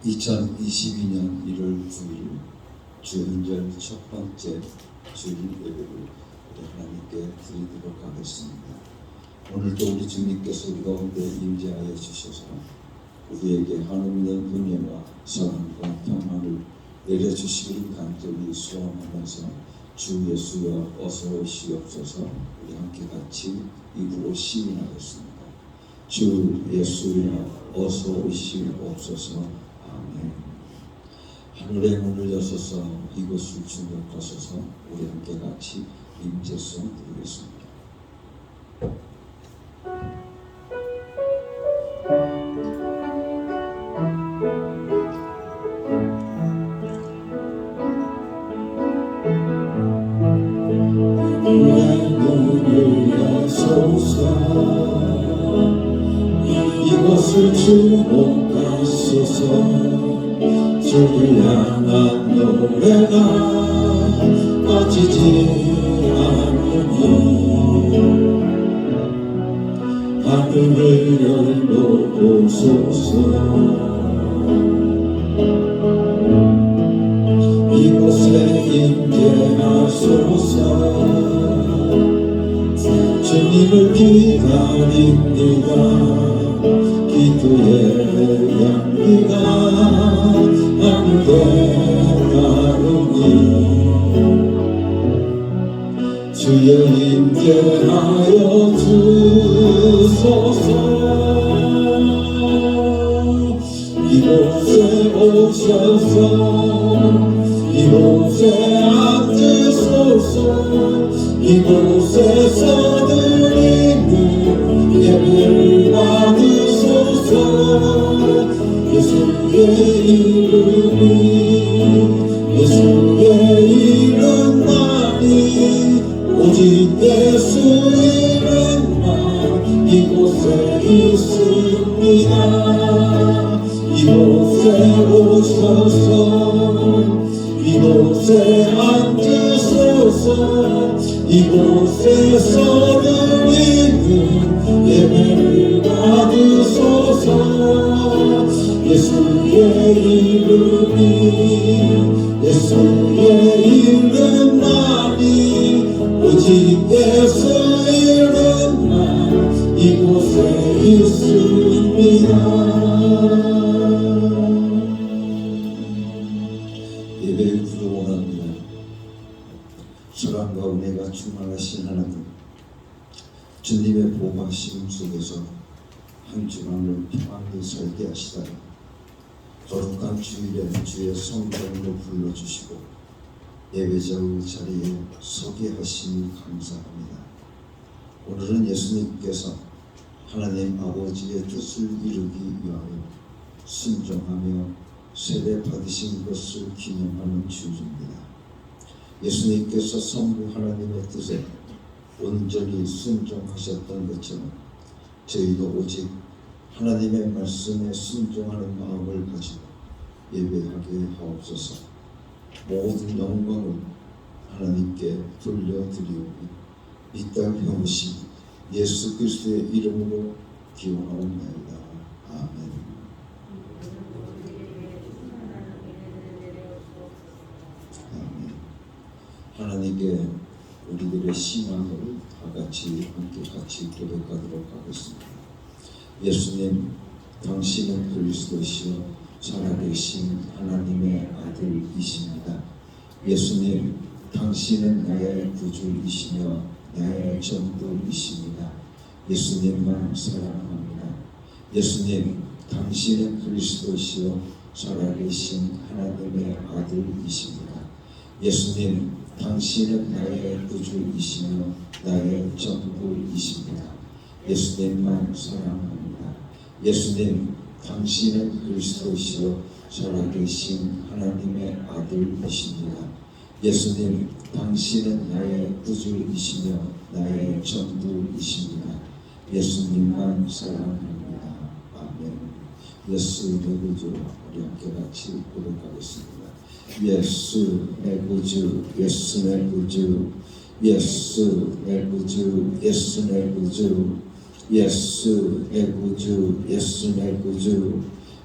2022년 1월 9일 주일절 첫 번째 주일 예배를 우리 하나님께 드리도록 하겠습니다. 오늘도 우리 주님께서 우리 가운데 임재하여 주셔서 우리에게 한없는 은혜와 사랑과 평안을 내려주시기를 간절히 소원하면서 주 예수여 어서 오시옵소서. 우리 함께 같이 입으로 시인하겠습니다. 주 예수여 어서 오시옵소서. 아멘. 하늘의 문을 여셔서 이곳을 주목하소서. 우리 함께 같이 임재성 드리겠습니다. 하늘의 문을 여소서. 이곳을 주목하소서. 주를 향한 노래가 꺼지지 않으니 하늘을 열어보소서. 이곳에 임재하소서. 주님을 기다립니다. 기도의 향기가 하늘에 나르니 주여 임재하여 주소서. 이곳에 오셔서 이곳에 앉으소서. 이곳에서 드리는 예배를 받으소서. 예수의 이름이 예수의 이름만이 오직 예수 이름만 이곳에 있습니다. 이곳에 오셔서 이곳에 앉으소서. 이곳에서 드리는 예배를 받으소서. 예수의 이름이 예수의 이름만이 오직 예수 이름만 이곳에 있습니다. 예배의 구도 원합니다. 사랑과 은혜가 충만하신 하나님, 주님의 보호하심 속에서 한 주간을 평안히 살게 하시다니 거룩한 주일에 주의 성령으로 불러주시고 예배자의 자리에 서게 하시니 감사합니다. 오늘은 예수님께서 하나님 아버지의 뜻을 이루기 위하여 순종하며 세례 받으신 것을 기념하는 주일입니다. 예수님께서 성부 하나님의 뜻에 온전히 순종하셨던 것처럼 저희도 오직 하나님의 말씀에 순종하는 마음을 가지고 예배하게 하옵소서. 모든 영광을 하나님께 돌려드리오니 이 땅 병신 예수 그리스도의 이름으로 기원하옵나이다. 아멘. 아멘. 하나님께 우리들의 신앙을 다같이 함께 같이 고백하도록 하겠습니다. 예수님, 당신은 그리스도시요 살아계신 하나님의 아들이십니다. 예수님, 당신은 나의 구주이시며 나의 전부이십니다. 예수님만 사랑합니다. 예수님, 당신은 그리스도시요 살아계신 하나님의 아들이십니다. 예수님, 당신은 나의 구주이시며 나의 전부이십니다. 예수님만 사랑합니다. 예수님, 당신은 그리스도시요 살아계신 하나님의 아들이십니다. 예수님, 당신은 나의 구주이시며 나의 전부이십니다. 예수님만 사랑합니다. 아멘. 예수 내 구주, 우리 함께 같이 고백하겠습니다. 예수 내 구주, 예수 내 구주, 예수 내 구주, 예수 내 구주, 예수 내 구주, 예수 내 구주,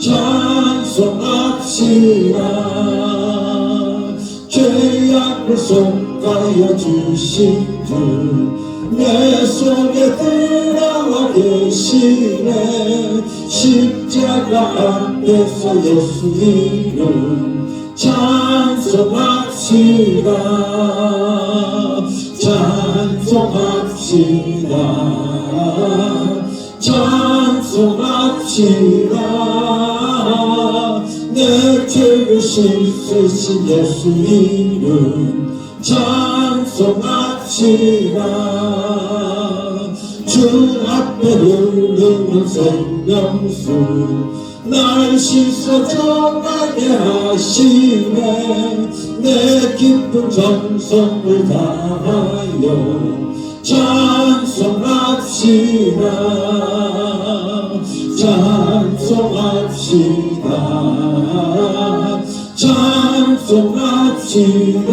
찬송합시다. 죄악을 속하여 주신 주 내 속에 들어와 계시네. 십자가 앞에서 예수 이름 찬송합시다. 찬송합시다. 찬송합시다. 내 죄를 씻으신 예수 이름 찬송합시다. 주 앞에 흐르는 생명수 날 씻어 정하게 하시네. 내 깊은 정성을 다하여 찬송합시다. 찬송합시다. 찬송합시다.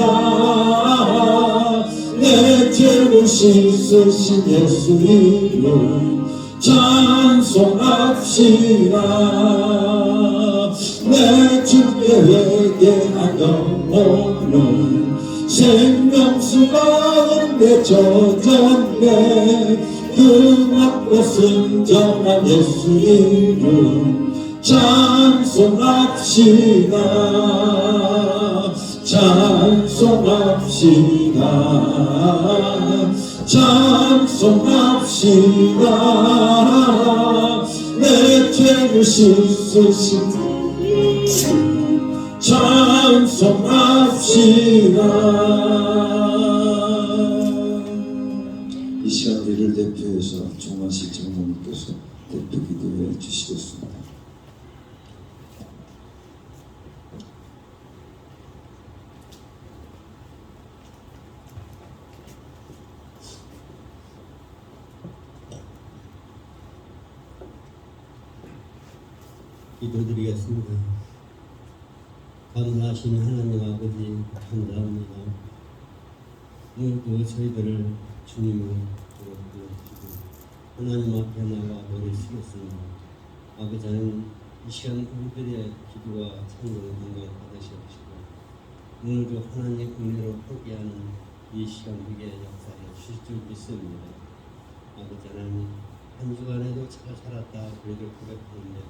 내 죄를 씻으신 예수 이름 찬송합시다. 내 주께 회개한 영혼은 생명수가 온데 젖었네. 그 먹고 순전한 예수 이름 찬송합시다. 찬송합시다. 찬송합시다. 내 죄를 씻으신 찬송합시다. 이 시간 우리를 대표해서 종만실 장로님께서 대표 기도해 주시겠습니다. 기도드리겠습니다. 감사하신 하나님 아버지 감사합니다. 오늘도 저희들을 주님을 부르시고 하나님 앞에 나와 노래 쓰겠습니다. 아버지 하나님 이 시간 우리들의 기도와 찬송을 영광 받으시옵시고 오늘도 하나님 은혜로 함께하는 이 시간 위에 역사해 주실 줄 믿습니다. 아버지 하나님 한 주간에도 잘 살았다 우리들 고백하는데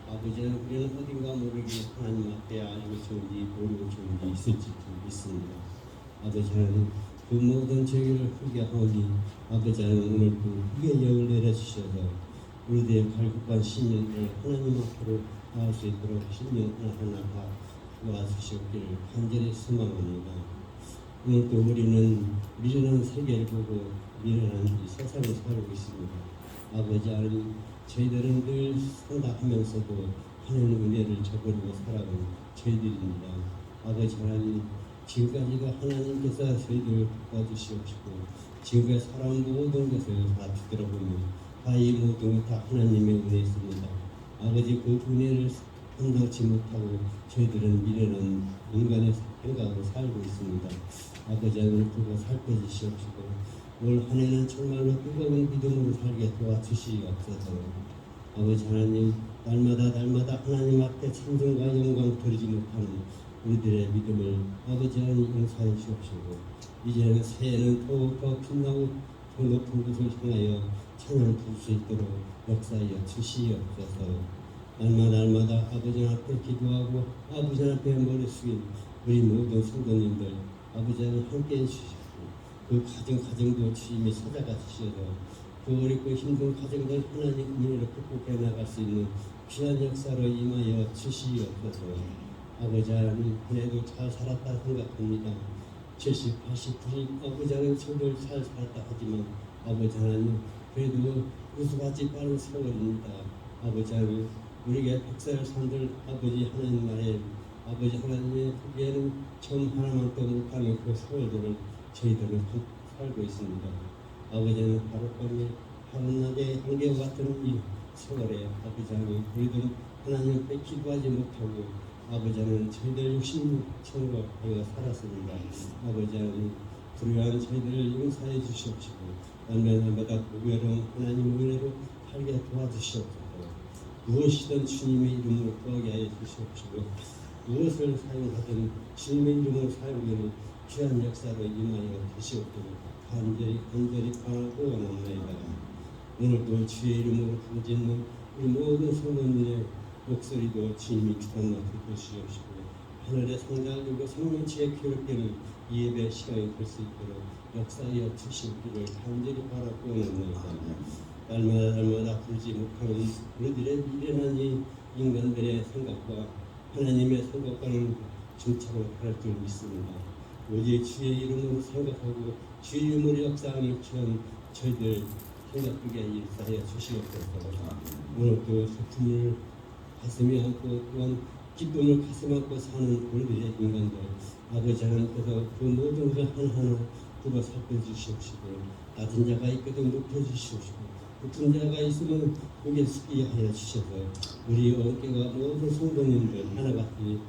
아버지는 우리는 어딘가 모르게 하나님 앞에 알고 좋은지 모르고 좋은지 있을지 믿습니다. 아버지 하나님 그 모든 죄를 회개하오니 아버지 하나님 오늘도 후에 영을 내려주셔서 우리들의 갈급한 심령을 하나님 앞으로 나올 수 있도록 심령 하나하나 다 도와주시옵기를 간절히 소망합니다. 오늘도 우리는 미련한 세계를 보고 미련한 이 세상을 살고 있습니다. 아버지 하나님 저희들은 늘 생각하면서도 하나님의 은혜를 저버리고 살아온 저희들입니다. 아버지 하나님 지금까지도 하나님께서 저희들을 도와주시옵시고 지금까지 살아온 모든 것을 다 뒤돌아보면 다 이 모든 것 다 하나님의 은혜였습니다. 아버지 그 은혜를 감당치 못하고 저희들은 미련한 인간의 생각으로 살고 있습니다. 아버지 하나님 그거 살펴주시옵시고 올 한 해는 정말로 뜨거운 믿음으로 살게 도와주시옵소서. 아버지 하나님 날마다 하나님 앞에 찬송과 영광 드리지 못하는 우리들의 믿음을 아버지 하나님 용서해 주옵시고 이제는 새해는 더욱더 빛나고 더 높은 곳을 향하여 찬양 부를 수 있도록 역사하여 주시옵소서. 날마다 아버지 앞에 기도하고 아버지 앞에 머리 숙인 우리 모든 성도님들 아버지 하나님 함께해 주시고 그 가정도 주님이 찾아가 주셔서 그 어렵고 힘든 가정들 하나님 은혜로 극복해 나갈 수 있는 귀한 역사로 임하여 주시옵소서. 아버지 하나님 그래도 잘 살았다 생각합니다. 70, 80, 90 아버지 하나님 저들 잘 살았다 하지만 아버지 하나님 그래도 우수같이 빠른 세월입니다. 아버지 하나님 우리에게 100살 산들 아버지 하나님 나라에 아버지 하나님의 후기에는 점 하나만 또 못하는 그 세월들을 저희들은 살고 있습니다. 아버지는 하룻밤에 하룻낮에 안개와 같은 이 세월에 아버지 하나님 우리들은 하나님 앞에 기도하지 못하고 아버지 하나님 저희들 육신처럼 하여 살았습니다. 아버지 하나님 불의한 저희들을 용서해 주시옵시고 날마다 고개로 하나님 은혜로 살게 도와주시옵소서. 무엇이든 주님의 이름으로 구하게 하여 주시옵시고 무엇을 사용하든 주님의 이름으로 사용되는 귀한 역사로 임하여 주시옵도록 간절히 바라고 원합니다. 오늘도 주의 이름으로 부르짖는 우리 모든 성도님의 목소리도 주님이 귀한 맡아 주시옵시고 하늘의 상자를 들고 생명치의 기울기를 이 예배 시간이 될 수 있도록 역사하여 주시기를 간절히 바라고 원합니다. 날마다 부르지 못하는 우리들의 미련한 이 인간들의 생각과 하나님의 생각과는 중차로 다를 줄 믿습니다. 오직 주의 이름으로 생각하고 주의 이름으로 역사하는 귀한 저희들 생각하게 일사하여 주시옵소서. 오늘도 슬픔을 가슴에 안고 또한 기쁨을 가슴 안고 사는 우리들의 인간들 아버지 하나님께서 그 모든 것 하나하나 두고 살펴주시옵시고 낮은 자가 있거든 높여주시옵시고 높은 자가 있으면 고개 숙이게 하여 주셔서 우리 어깨가 모든 성도님들 하나같이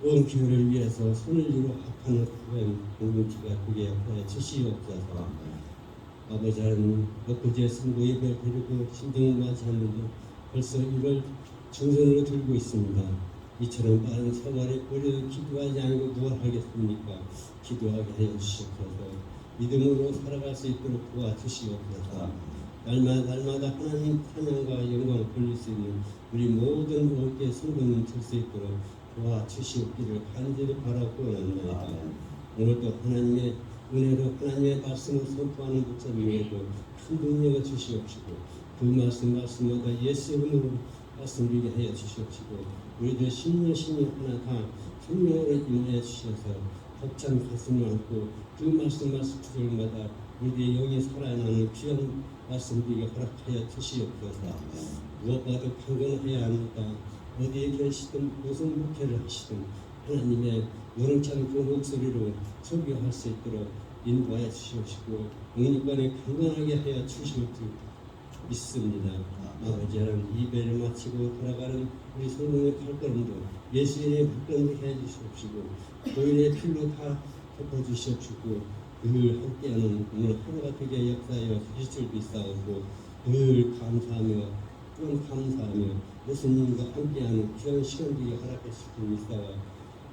원기회를 위해서 손을 이루 합하는 그런 공동체가 되게 하여 주시옵소서. 아버지 하나님 엊그제 선거 예배 드리고 신등을 맞이하는데 벌써 1월 중선으로 들고 있습니다. 이처럼 빠른 세월에 우리도 기도하지 않고 무엇 하겠습니까? 기도하게 하여 주시옵소서. 믿음으로 살아갈 수 있도록 도와주시옵소서. 날마다 하나님 찬양과 영광을 돌릴 수 있는 우리 모든 어깨 성도님 될 수 있도록 도와주시옵기를 간절히 바라고 원합니다. 오늘도 하나님의 은혜로 하나님의 말씀을 선포하는 목사님에게도 큰 능력을 주시옵시고 그 말씀마다 예수 이름으로 말씀드리게 하여 주시옵시고 우리들 신이 하나 다 성령으로 임하여 주셔서 벅찬 가슴을 안고 그 말씀 구절마다 우리의 영이 살아나는 귀한 말씀드리게 허락하여 주시옵소서. 무엇보다도 강건해야 합니다. 어디에 계시든 무슨 목회를 하시든 하나님의 영창 그 목소리로 설교할 수 있도록 인도하여 주시옵시고 영육간에 강건하게 하여 주실 줄 믿습니다. 아버지 하나님 예배를 마치고 돌아가는 우리 성도의 발걸음도 예수님의 발걸음을 해 주시옵시고 보일의 필로 다 덮어주시옵시고 늘 함께하는 오늘 하루가 되게 역사하여 주실 줄 믿사오고 늘 감사하며 또한 감사하며 예수님과 함께하는 귀한 시간 되게 허락해 주실 믿사와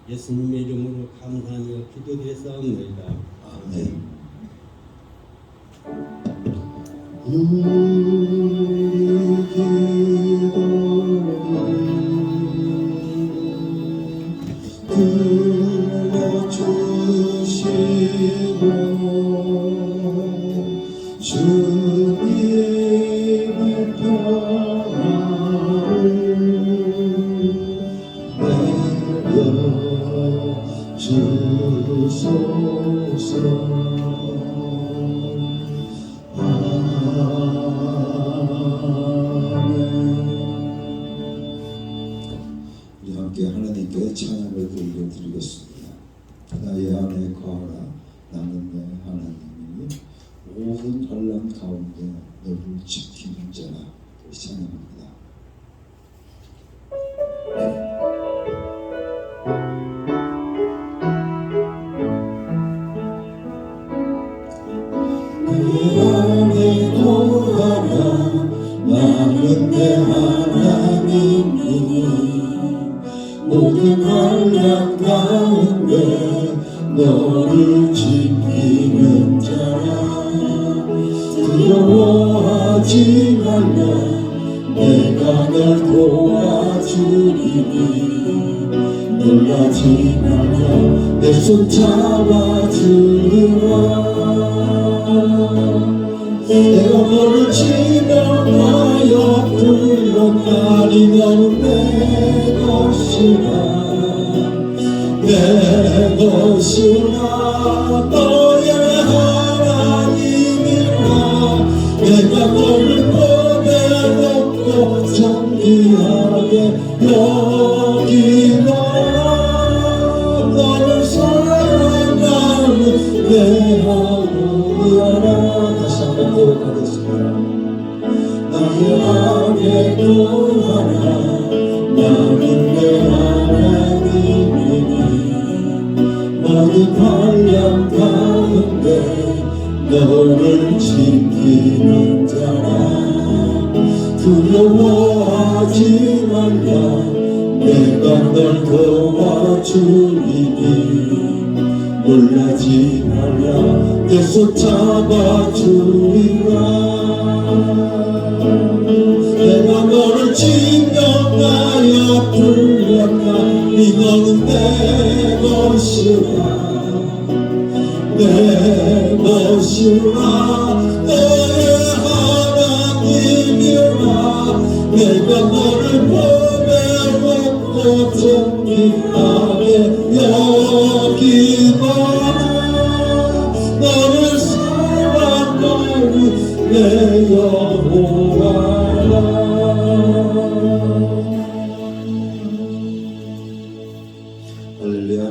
예수님의 이름으로 감사하며 기도드렸사옵나이다. 아멘. 주님의 평안을 내려주소서. 우리 함께 하나님께 찬양을 들려드리겠습니다. 나의 안에 거하라 나는 내 하나님이니 모든 환난 가운데 너를 지키는 자라. 찬양합니다. 내 안에 거하라 나는 내 하나님이니 모든 환난 가운데 너를 지키는 자라. 두려워하지 말라 내가 널 도와주리니 놀라지 말라 내 손 잡아주리라. 내가 너를 지명하여 불렀나니 너는 내 것이라 내 것이라 너의 하나님이라. 내가 너를 보내놓고 정리하게 여기노라. 너를 사랑하는 내 하루야라. 다시 한번 고백하겠습니다. 나의 안에 거하라 나는 내 하나님이니 모든 환난 가운데 너를 지키는 자라. 두려워 널 도와주리니 놀라지 말라 내 손 잡아주리라 내가 너를 진정하여 불렀나 네 너는 내 것이라 내 것이라 너의 하나님이라 내가 너를 보배롭고 존귀하게 여기노라 너를 사랑하는 내 여호와라 할렐루야.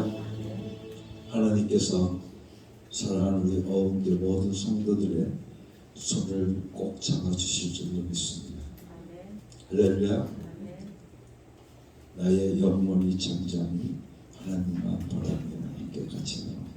하나님께서 사랑하는 우리 어음들 모든 성도들의 손을 꼭 잡아주실 줄로 믿습니다. 할렐루야. 나의 영혼이 잠잠히 하나님만 바라며 함께 같이 나옵니다.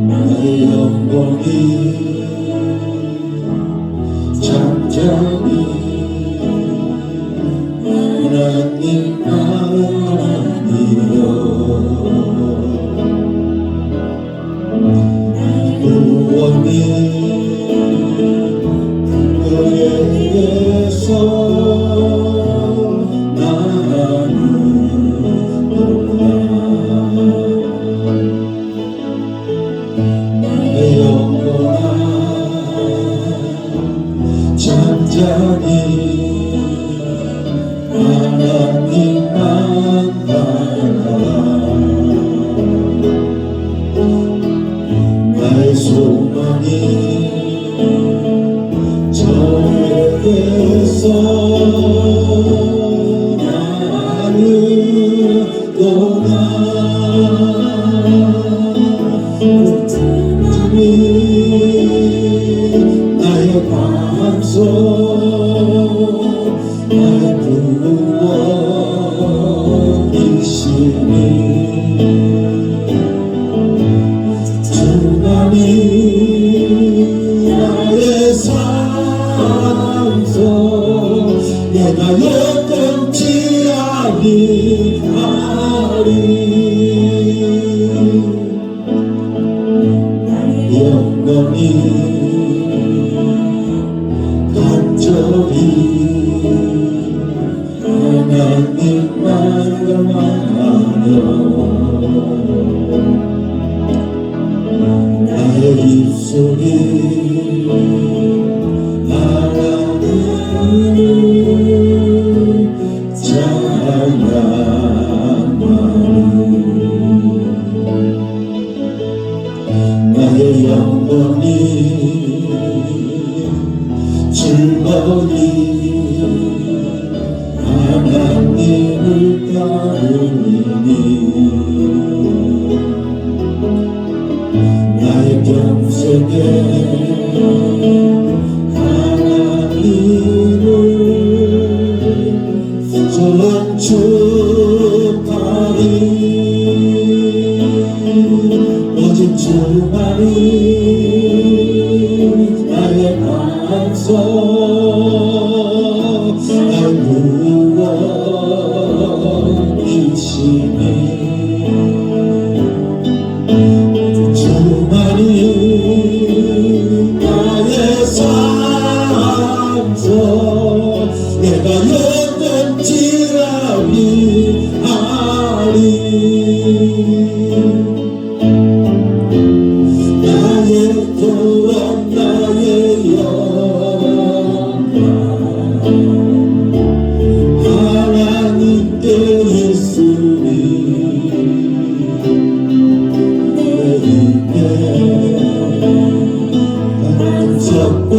나의 영혼이 잠잠히 하나님 바라니요 구원이 그에게서 나누노라 나의 영혼아 잠잠히 하나님만 바라 나의 소망이 저에게서 나누도다 주님 나의 반석 나의 구원이시니 주만이 나의 산소 내가 영원치 아니하리 영원히 간절히 하나님만 갈망하며 나의 입술이 하나님을 찬양하리 나의 영혼이 즐거이 하나님을 따르니 나의 평생에 하나님을 선축하리 오직 주만이 나의 반석 나의 구원이시니 주만이 나의 산소 내가 영원치 아니하리 나의 구원 나의 영광 하나님께 있으니 내 입에 반석과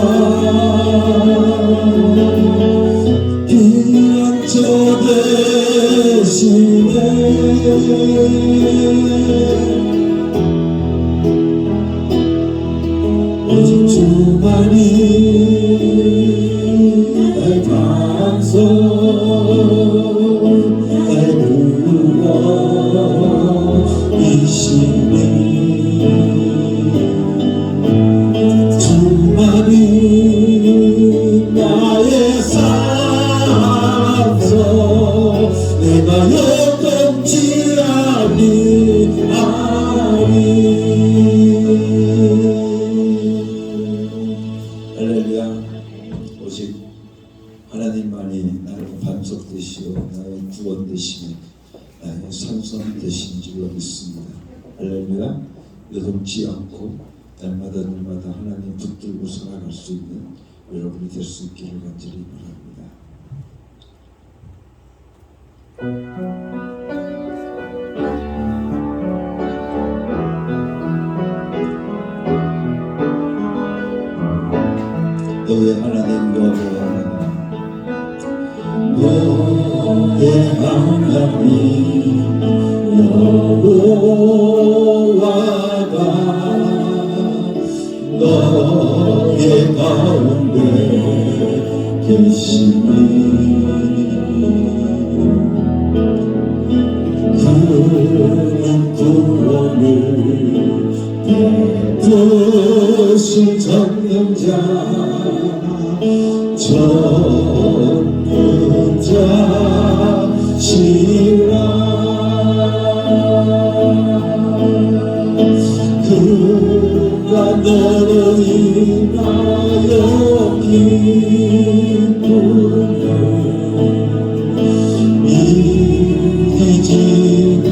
피난처 되시네 오직 주만이 나의 반석 내가 요동치 아니하리. 할렐루야. 오직 하나님만이 나의 반석 되시오 나의 구원 되시며 나의 산성 되신 줄로 믿습니다. 할렐루야. 요동치 않고 날마다 하나님 붙들고 살아갈 수 있는 여러분이 될 수 있기를 간절히 바랍니다. 너의 하나님 너의 하나님 여호와가 너의 가운데 계시니 그는 구원을 베푸신 전능자 전능자시라. 그가 너를 인하여 기쁨을 미리 지목하시며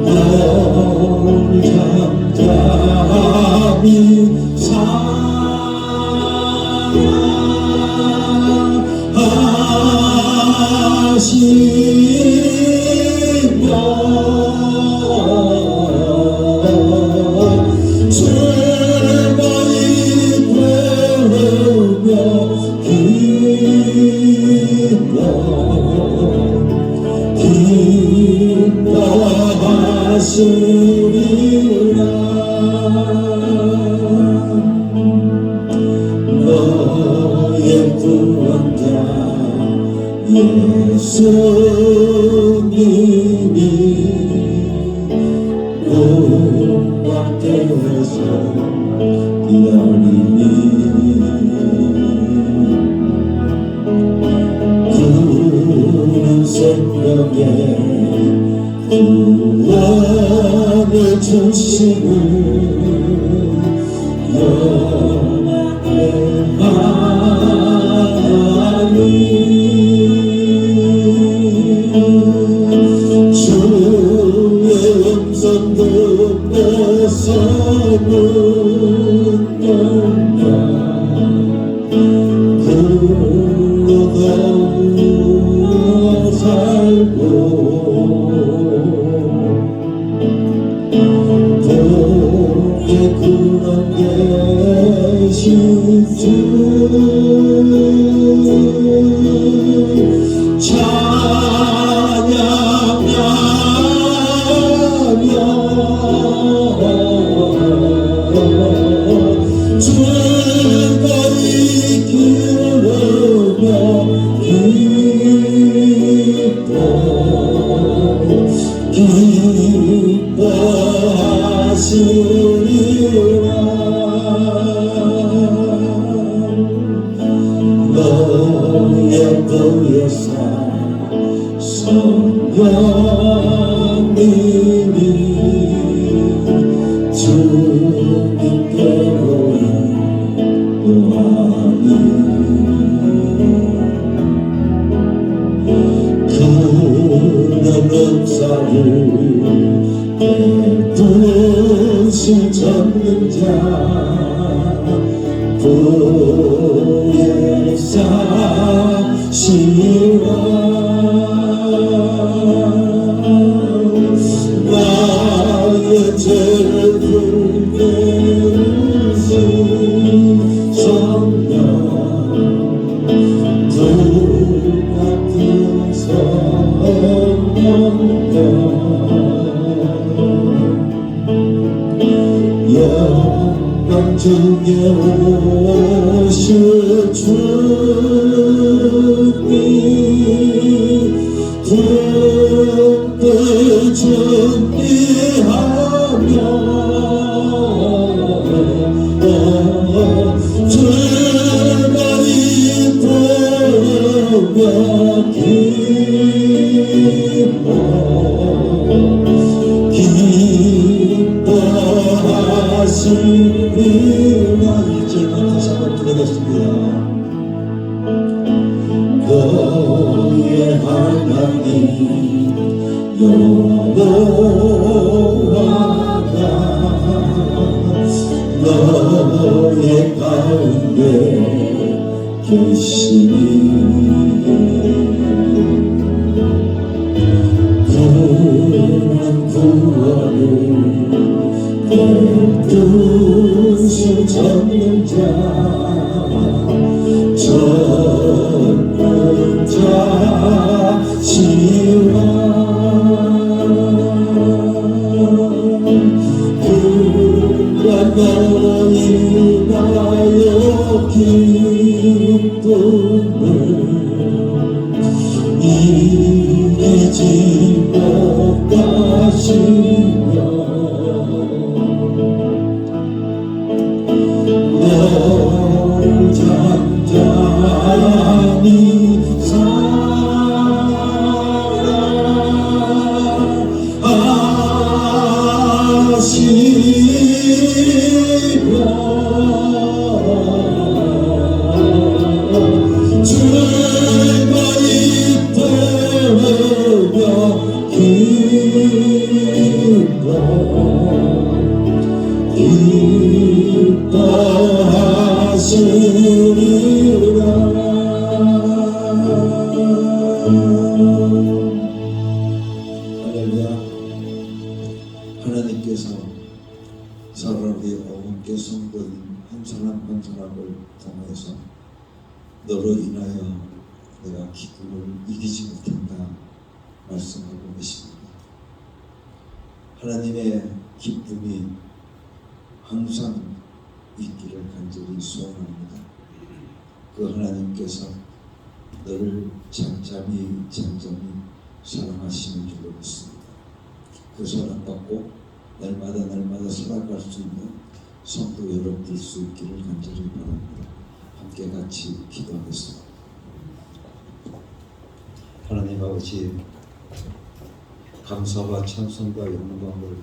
널 잠잠히 사랑하시며 즐거이 되며 기뻐하시리라. 너의 구원자 예수님이 온갖 때에서 기다리니 그는 생명의 구원을 주시는 영원하니 주의 음성 듣고서는 영원 그로 살고 복의 구원 계신 주 찬양하며 즐거이 기르며 기뻐하시리라. 너의 보혜사 성령님이 주님께로 인도하니 그는 은사를 베푸신 전능자 보혜사시라. 나의 죄를 풀게 하신 성령 불같은 성령여 영광 중에 오실 주님 기뻐하시리라. 이제는 다시 한번 부르겠습니다. 너의 하나님 여호와가 너의 가운데 계시니 그는 구원을 내 뜻을 찾는 자 찾는 자시라. 그가 너로 인하여 기쁨을 이기지 못하시며 너를 잠잠히 사랑하시며 즐거이 태우며 기뻐하시리라. 할렐루야. 하나님께서 사람이 어음께 성도인 한 사람 한 사람을 통해서 너로 인하여 내가 기쁨을 이기지 못한다 말씀하고 계십니다. 하나님의 기쁨이 항상 있기를 간절히 소원합니다. 그 하나님께서 너를 잠잠히 사랑하시는 줄로 믿습니다. 그 사랑받고 날마다 살아갈 수 있는 성도 여러분 될 수 있기를 간절히 바랍니다. 함께 같이 기도하겠습니다. 하나님 아버지, 감사와 찬송과 영광을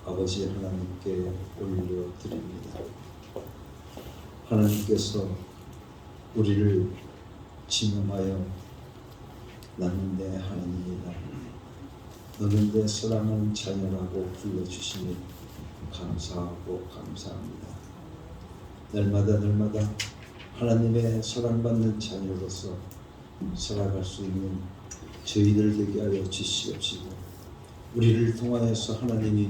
아버지 하나님께 올려드립니다. 하나님께서 우리를 지명하여 나는 내 하나님이다, 너는 내 사랑하는 자녀라고 불러주시니 감사하고 감사합니다. 날마다 하나님의 사랑받는 자녀로서 살아갈 수 있는 저희들 되게 하여 주시옵시고, 우리를 통하여서 하나님이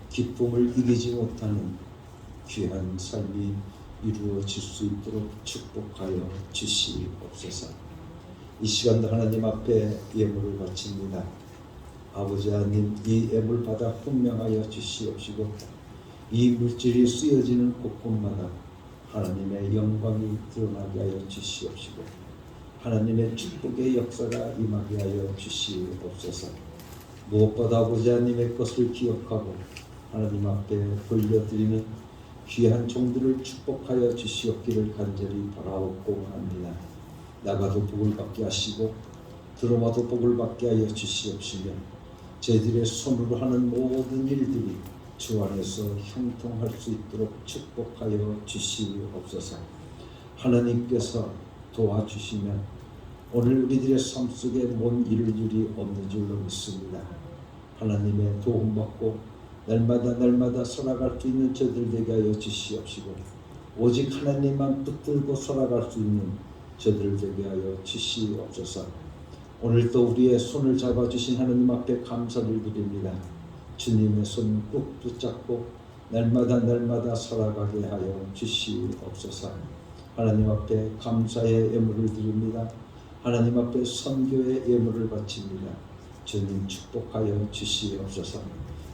기쁨을 이기지 못하는 귀한 삶이 이루어질 수 있도록 축복하여 주시옵소서. 이 시간도 하나님 앞에 예물을 바칩니다. 아버지 하나님, 이 예물 받아 분명하여 주시옵시고, 이 물질이 쓰여지는 곳곳마다 하나님의 영광이 드러나게 하여 주시옵시고, 하나님의 축복의 역사가 임하게 하여 주시옵소서. 무엇보다 아버지 하나님의 것을 기억하고 하나님 앞에 돌려드리는 귀한 종들을 축복하여 주시옵기를 간절히 바라옵고 합니다. 나가도 복을 받게 하시고 들어와도 복을 받게 하여 주시옵시며, 저희들의 손으로 하는 모든 일들이 주 안에서 형통할 수 있도록 축복하여 주시옵소서. 하나님께서 도와주시면 오늘 우리들의 삶 속에 뭔 이룰 일이 없는 줄로 믿습니다. 하나님의 도움받고 날마다 살아갈 수 있는 저들 되게 하여 주시옵시고, 오직 하나님만 붙들고 살아갈 수 있는 저들 되게 하여 주시옵소서. 오늘도 우리의 손을 잡아주신 하나님 앞에 감사를 드립니다. 주님의 손 꾹 붙잡고 날마다 살아가게 하여 주시옵소서. 하나님 앞에 감사의 예물을 드립니다. 하나님 앞에 선교의 예물을 바칩니다. 주님 축복하여 주시옵소서.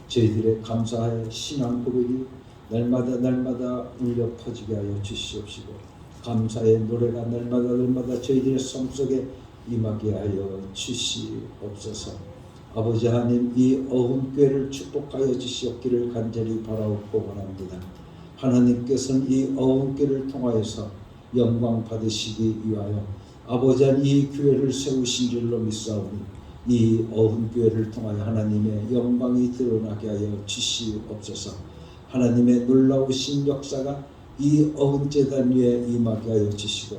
저희들의 감사의 신앙 고백이 날마다 울려 퍼지게 하여 주시옵시고, 감사의 노래가 날마다 저희들의 삶 속에 임하게 하여 주시옵소서. 아버지 하나님, 이 어흥교회를 축복하여 주시옵기를 간절히 바라옵고 원합니다. 하나님께서는 이 어흥교회를 통하여서 영광 받으시기 위하여 아버지 안 이 교회를 세우신 줄로 믿사오니 이 어흥교회를 통하여 하나님의 영광이 드러나게 하여 주시옵소서. 하나님의 놀라우신 역사가 이 어흥재단 위에 임하게 하여 주시고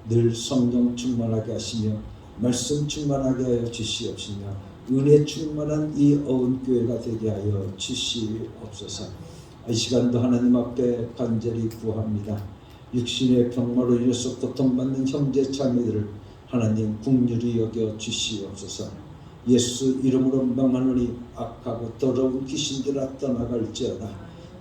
늘 성령 충만하게 하시며 말씀 충만하게 하여 주시옵시며 은혜 충만한 이 어흥교회가 되게 하여 주시옵소서. 이 시간도 하나님 앞에 간절히 구합니다. 육신의 병마로 인해서 고통받는 형제 자매들을 하나님 긍휼히 여겨 주시옵소서. 예수 이름으로 명하노니 악하고 더러운 귀신들아 떠나갈지어다.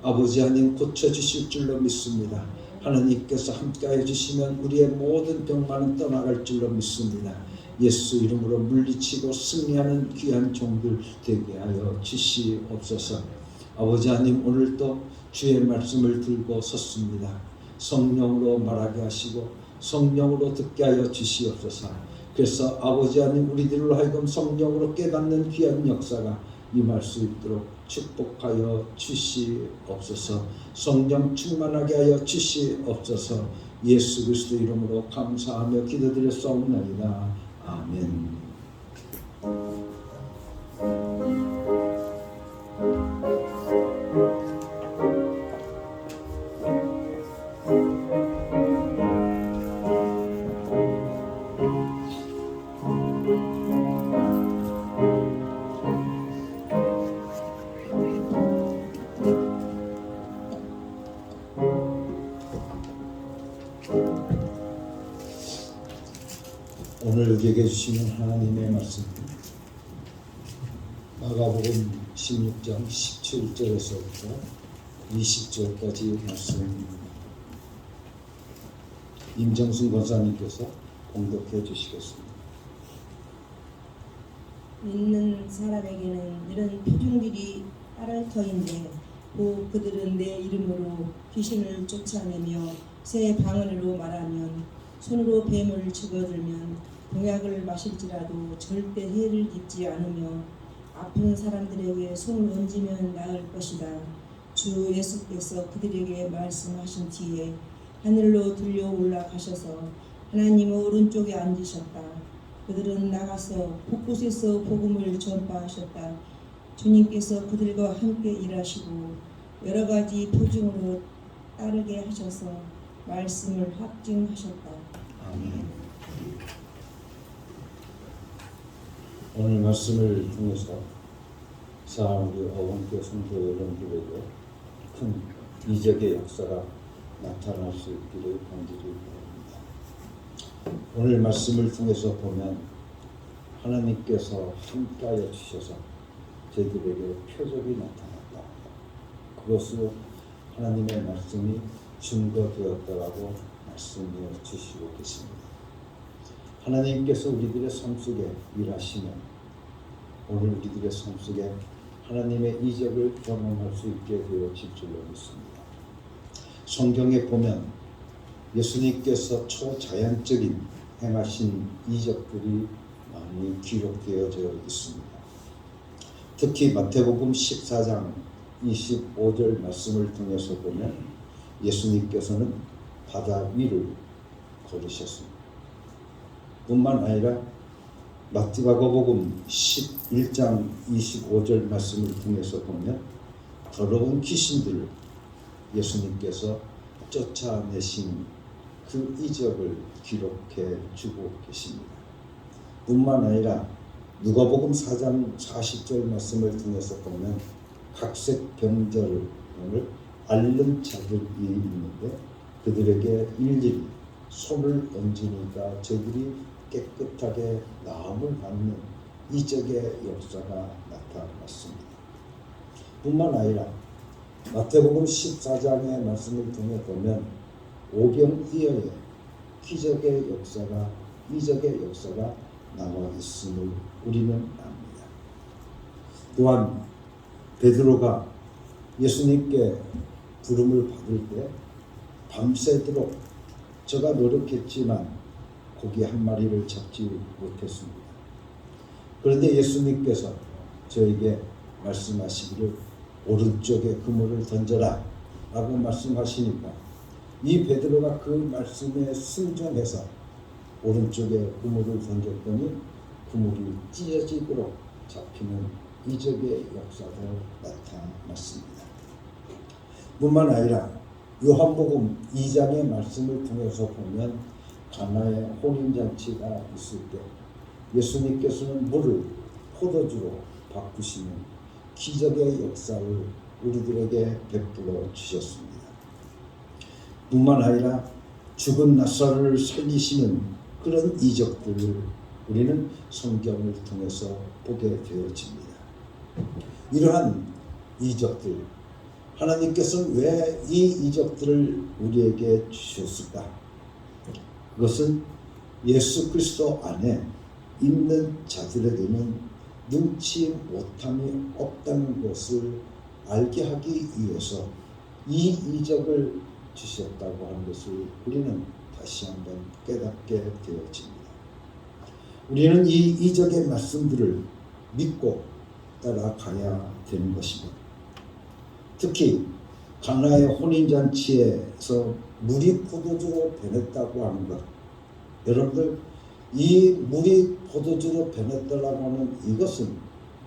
아버지 하나님 고쳐주실 줄로 믿습니다. 하나님께서 함께해 주시면 우리의 모든 병만은 떠나갈 줄로 믿습니다. 예수 이름으로 물리치고 승리하는 귀한 종들 되게 하여 주시옵소서. 아버지 하나님 오늘도 주의 말씀을 들고 섰습니다. 성령으로 말하게 하시고 성령으로 듣게 하여 주시옵소서. 그래서 아버지 하나님 우리들로 하여금 성령으로 깨닫는 귀한 역사가 임할 수 있도록 축복하여 주시옵소서. 성령 충만하게 하여 주시옵소서. 예수 그리스도 이름으로 감사하며 기도드렸사옵나이다. 아멘. 오늘 우리에게 주시는 하나님의 말씀 마가복음 16장 17절에서부터 20절까지 말씀입니다. 임정순 권사님께서 봉독해 주시겠습니다. 믿는 사람에게는 이런 표준들이 따를 터인데 곧 그들은 내 이름으로 귀신을 쫓아내며 새 방언으로 말하면 손으로 뱀을 집어들면 동약을 마실지라도 절대 해를 입지 않으며 아픈 사람들에게 손을 얹으면 나을 것이다. 주 예수께서 그들에게 말씀하신 뒤에 하늘로 들려 올라가셔서 하나님 오른쪽에 앉으셨다. 그들은 나가서 곳곳에서 복음을 전파하셨다. 주님께서 그들과 함께 일하시고 여러 가지 표징으로 따르게 하셔서 말씀을 확증하셨다. 아멘. 오늘 말씀을 통해서 사랑우리 어원교 성도 여러분들에게 큰 이적의 역사가 나타날 수 있기를 간절히 바랍니다. 오늘 말씀을 통해서 보면 하나님께서 함께하여 주셔서 저희들에게 표적이 나타났다. 그것으로 하나님의 말씀이 증거되었다라고 말씀해 주시고 계십니다. 하나님께서 우리들의 삶 속에 일하시면 오늘 우리들의 삶 속에 하나님의 이적을 경험할 수 있게 되어질 줄로 믿습니다. 성경에 보면 예수님께서 초자연적인 행하신 이적들이 많이 기록되어져 있습니다. 특히 마태복음 14장 25절 말씀을 통해서 보면 예수님께서는 바다 위를 걸으셨습니다. 뿐만 아니라 마태복음 11장 25절 말씀을 통해서 보면 더러운 귀신들을 예수님께서 쫓아내신 그 이적을 기록해 주고 계십니다. 뿐만 아니라 누가복음 4장 40절 말씀을 통해서 보면 각색 병자를 앓는 자들이 있는데 그들에게 일일이 손을 얹으니까 저들이 깨끗하게 나음을 받는 이적의 역사가 나타났습니다. 뿐만 아니라 마태복음 14장의 말씀을 통해 보면 오병이어의 기적의 역사가 이적의 역사가 나와 있음을 우리는 압니다. 또한 베드로가 예수님께 부름을 받을 때 밤새도록 저가 노력했지만 고기 한 마리를 잡지 못했습니다. 그런데 예수님께서 저에게 말씀하시기를 오른쪽에 그물을 던져라 라고 말씀하시니까 이 베드로가 그 말씀에 순종해서 오른쪽에 그물을 던졌더니 그물이 찢어지도록 잡히는 이적의 역사도 나타났습니다. 뿐만 아니라 요한복음 2장의 말씀을 통해서 보면 가나의 혼인잔치가 있을 때 예수님께서는 물을 포도주로 바꾸시는 기적의 역사를 우리들에게 베풀어 주셨습니다. 뿐만 아니라 죽은 나사로를 살리시는 그런 이적들을 우리는 성경을 통해서 보게 되어집니다. 이러한 이적들, 하나님께서는 왜 이 이적들을 우리에게 주셨을까? 그것은 예수 그리스도 안에 있는 자들에게는 능치 못함이 없다는 것을 알게 하기 위해서 이 이적을 주셨다고 하는 것을 우리는 다시 한번 깨닫게 되어집니다. 우리는 이 이적의 말씀들을 믿고 따라가야 되는 것입니다. 특히 가나의 혼인잔치에서 물이 포도주로 변했다고 하는 것, 여러분들 이 물이 포도주로 변했다고 하는 이것은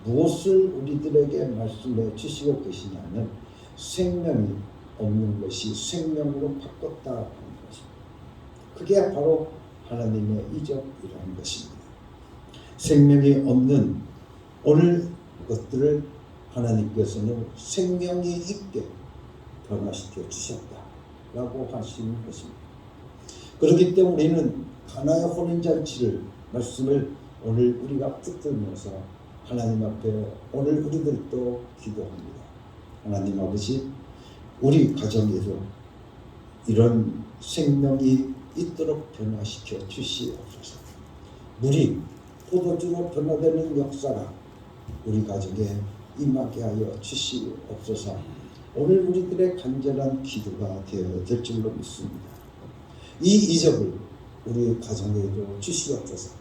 무엇을 우리들에게 말씀해 주시고 계시냐면 생명이 없는 것이 생명으로 바꿨다 하는 것입니다. 그게 바로 하나님의 이적이라는 것입니다. 생명이 없는 오늘 것들을 하나님께서는 생명이 있게 변화시켜 주셨다라고 하시는 것입니다. 그렇기 때문에 우리는 가나의 혼인잔치를 말씀을 오늘 우리가 붙들면서 하나님 앞에 오늘 우리들도 기도합니다. 하나님 아버지, 우리 가정에도 이런 생명이 있도록 변화시켜 주시옵소서. 물이 포도주로 변화되는 역사가 우리 가정에 임하게 하여 주시옵소서. 오늘 우리들의 간절한 기도가 되어야 될 줄로 믿습니다. 이 이적을 우리 가정에도 주시옵소서.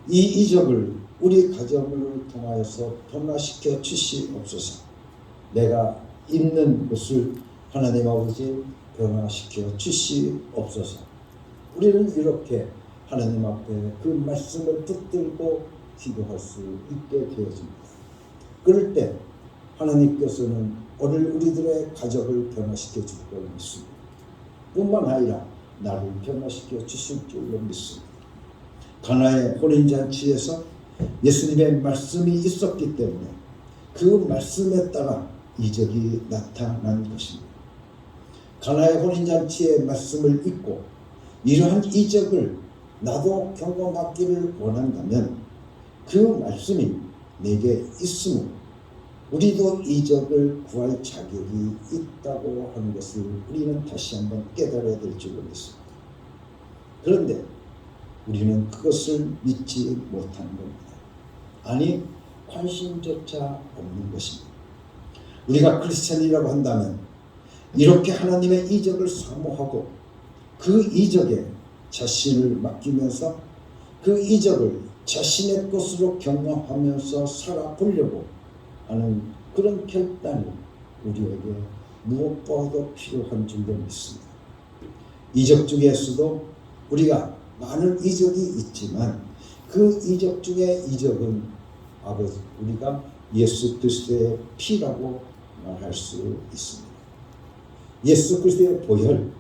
이 이적을 우리 가정을 통하여서 변화시켜 주시옵소서. 내가 있는 곳을 하나님 아버지 변화시켜 주시옵소서. 우리는 이렇게 하나님 앞에 그 말씀을 붙들고 기도할 수 있게 되어집니다. 그럴 때 하나님께서는 오늘 우리들의 가정을 변화시켜 줄 걸 믿습니다. 뿐만 아니라 나를 변화시켜 주실 줄로 믿습니다. 가나의 혼인잔치에서 예수님의 말씀이 있었기 때문에 그 말씀에 따라 이적이 나타난 것입니다. 가나의 혼인잔치의 말씀을 읽고 이러한 이적을 나도 경험하기를 원한다면 그 말씀이 내게 있으므로 우리도 이적을 구할 자격이 있다고 하는 것을 우리는 다시 한번 깨달아야 될 줄로 믿습니다. 그런데 우리는 그것을 믿지 못하는 겁니다. 아니, 관심조차 없는 것입니다. 우리가 크리스찬이라고 한다면 이렇게 하나님의 이적을 사모하고 그 이적에 자신을 맡기면서 그 이적을 자신의 것으로 경험하면서 살아보려고 하는 그런 결단이 우리에게 무엇보다도 필요한 줄로 믿습니다. 이적 중에서도 우리가 많은 이적이 있지만 그 이적 중에 이적은 아버지 우리가 예수 그리스도의 피라고 말할 수 있습니다. 예수 그리스도의 보혈,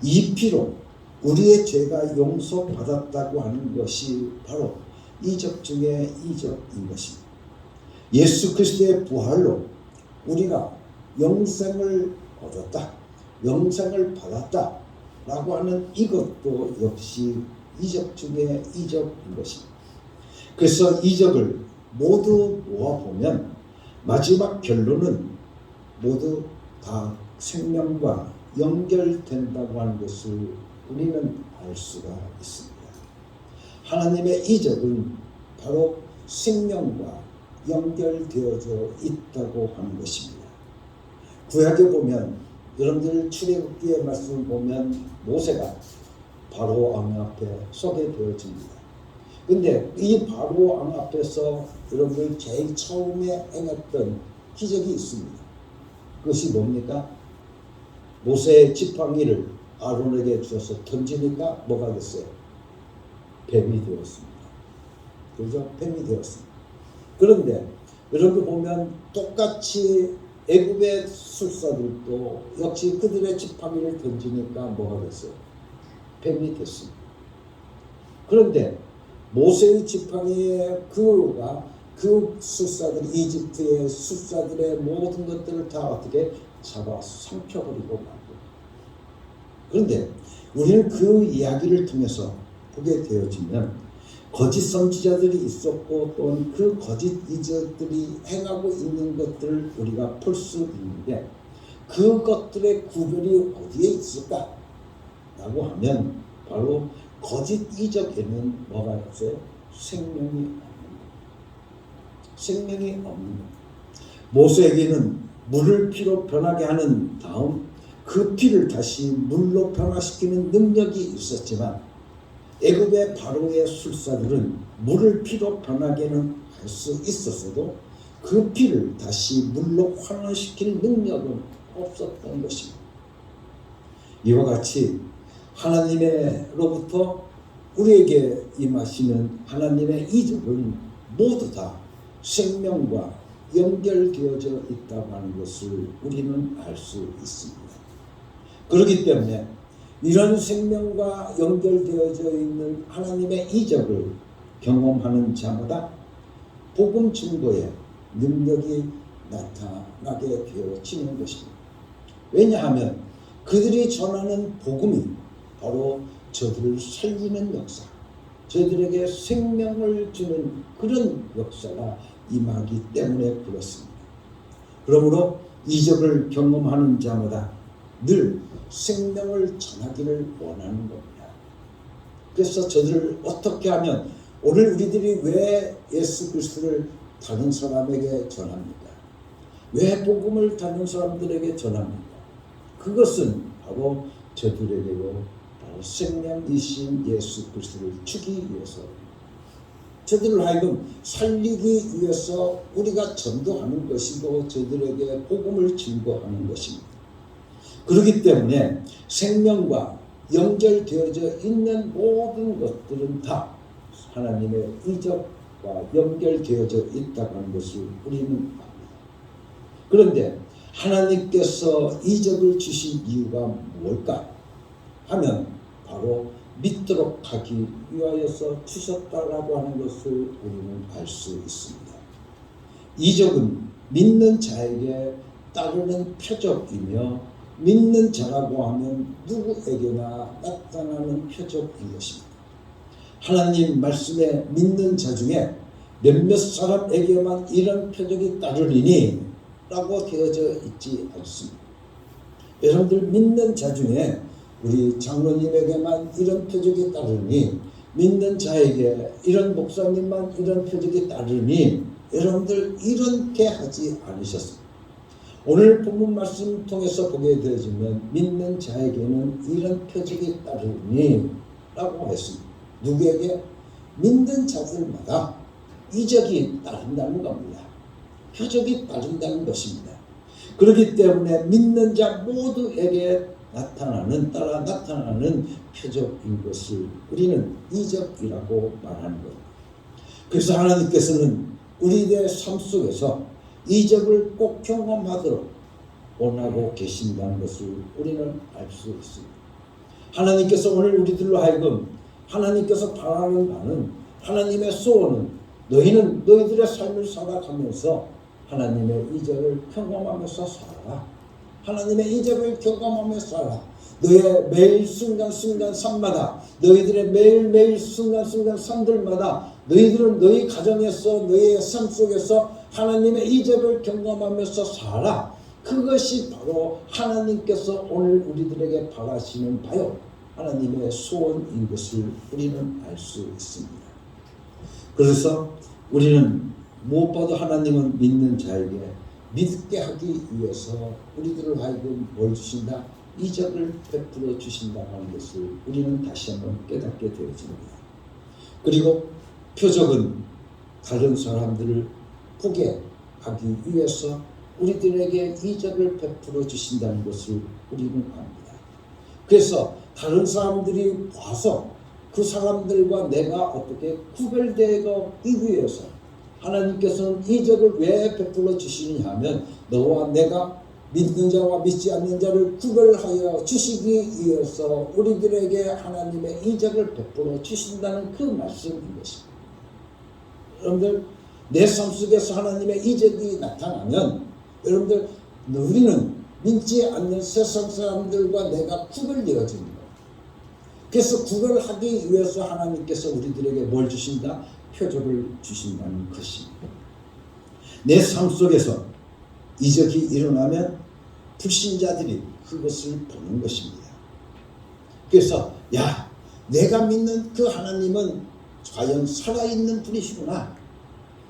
이 피로 우리의 죄가 용서받았다고 하는 것이 바로 이적 중에 이적인 것입니다. 예수 그리스도의 부활로 우리가 영생을 얻었다, 영생을 받았다 라고 하는 이것도 역시 이적 중에 이적인 것입니다. 그래서 이적을 모두 모아보면 마지막 결론은 모두 다 생명과 연결된다고 하는 것을 우리는 알 수가 있습니다. 하나님의 이적은 바로 생명과 연결되어져 있다고 하는 것입니다. 구약에 보면 여러분들 출애굽기의 말씀을 보면 모세가 바로 왕 앞에 서게 되어집니다. 근데 이 바로 왕 앞에서 여러분들 제일 처음에 행했던 기적이 있습니다. 그것이 뭡니까? 모세의 지팡이를 아론에게 주어서 던지니까 뭐가 됐어요? 뱀이 되었습니다. 그죠? 뱀이 되었습니다. 그런데 여러분 보면 똑같이 애굽의 술사들도 역시 그들의 지팡이를 던지니까 뭐가 됐어요? 뱀이 됐습니다. 그런데 모세의 지팡이에 그 술사들, 이집트의 술사들의 모든 것들을 다 어떻게 잡아 삼켜버리고 말고. 그런데 우리는 그 이야기를 통해서 보게 되어지면 거짓 선지자들이 있었고 또는 그 거짓 이적들이 행하고 있는 것들을 우리가 볼 수 있는데 그것들의 구별이 어디에 있을까? 라고 하면 바로 거짓 이적에는 뭐가 없어요? 생명이 없는 것. 생명이 없는 것. 모세에게는 물을 피로 변하게 하는 다음 그 피를 다시 물로 변화시키는 능력이 있었지만 애굽의 바로의 술사들은 물을 피로 변하게는 할 수 있었어도 그 피를 다시 물로 환원시킬 능력은 없었던 것입니다. 이와 같이 하나님으로부터 우리에게 임하시는 하나님의 이적은 모두 다 생명과 연결되어져 있다고 하는 것을 우리는 알 수 있습니다. 그렇기 때문에 이런 생명과 연결되어져 있는 하나님의 이적을 경험하는 자마다 복음 증거의 능력이 나타나게 되어지는 것입니다. 왜냐하면 그들이 전하는 복음이 바로 저들을 살리는 역사, 저들에게 생명을 주는 그런 역사가 임하기 때문에 그렇습니다. 그러므로 이적을 경험하는 자마다 늘 생명을 전하기를 원하는 겁니다. 그래서 저들을 어떻게 하면 오늘 우리들이 왜 예수 그리스도를 다른 사람에게 전합니까? 왜 복음을 다른 사람들에게 전합니까? 그것은 바로 저들에게로 바로 생명이신 예수 그리스도를 주기 위해서 저들을 하여금 살리기 위해서 우리가 전도하는 것이고 저들에게 복음을 증거하는 것입니다. 그렇기 때문에 생명과 연결되어져 있는 모든 것들은 다 하나님의 이적과 연결되어져 있다고 하는 것을 우리는 압니다. 그런데 하나님께서 이적을 주신 이유가 뭘까 하면 바로 믿도록 하기 위하여서 주셨다라고 하는 것을 우리는 알 수 있습니다. 이적은 믿는 자에게 따르는 표적이며 믿는 자라고 하면 누구에게나 나타나는 표적인 것입니다. 하나님 말씀에 믿는 자 중에 몇몇 사람에게만 이런 표적이 따르리니 라고 되어져 있지 않습니다. 여러분들 믿는 자 중에 우리 장로님에게만 이런 표적이 따르니 믿는 자에게 이런 목사님만 이런 표적이 따르니 여러분들 이렇게 하지 않으셨습니다. 오늘 본문 말씀 통해서 보게 되어지면 믿는 자에게는 이런 표적이 따르니 라고 했습니다. 누구에게? 믿는 자들마다 이적이 따른다는 겁니다. 표적이 따른다는 것입니다. 그렇기 때문에 믿는 자 모두에게 따라 나타나는 표적인 것을 우리는 이적이라고 말하는 겁니다. 그래서 하나님께서는 우리의 삶 속에서 이적을 꼭 경험하도록 원하고 계신다는 것을 우리는 알 수 있습니다. 하나님께서 오늘 우리들로 하여금 하나님께서 바라는 바는 하나님의 소원은 너희는 너희들의 삶을 살아가면서 하나님의 이적을 경험하면서 살아라. 하나님의 이적을 경험하면서 살아라. 너의 매일 순간순간 삶마다 너희들의 매일매일 순간순간 삶들마다 너희들은 너희 가정에서 너희의 삶 속에서 하나님의 이적을 경험하면서 살아. 그것이 바로 하나님께서 오늘 우리들에게 바라시는 바요 하나님의 소원인 것을 우리는 알 수 있습니다. 그래서 우리는 무엇보다 하나님은 믿는 자에게 믿게 하기 위해서 우리들을 하여금 뭘 주신다? 이적을 베풀어 주신다고 하는 것을 우리는 다시 한번 깨닫게 되어집니다. 그리고 표적은 다른 사람들을 보게 하기 위해서 우리들에게 이적을 베풀어 주신다는 것을 우리는 압니다. 그래서 다른 사람들이 봐서 그 사람들과 내가 어떻게 구별되기 위해서 하나님께서는 이적을 왜 베풀어 주시느냐 하면 너와 내가 믿는 자와 믿지 않는 자를 구별하여 주시기 위해서 우리들에게 하나님의 이적을 베풀어 주신다는 그 말씀인 것입니다. 여러분들 내 삶 속에서 하나님의 이적이 나타나면 여러분들 우리는 믿지 않는 세상 사람들과 내가 구별되어지는 거예요. 그래서 구별하기 위해서 하나님께서 우리들에게 뭘 주신다? 표적을 주신다는 것입니다. 내 삶 속에서 이적이 일어나면 불신자들이 그것을 보는 것입니다. 그래서 야, 내가 믿는 그 하나님은 과연 살아있는 분이시구나.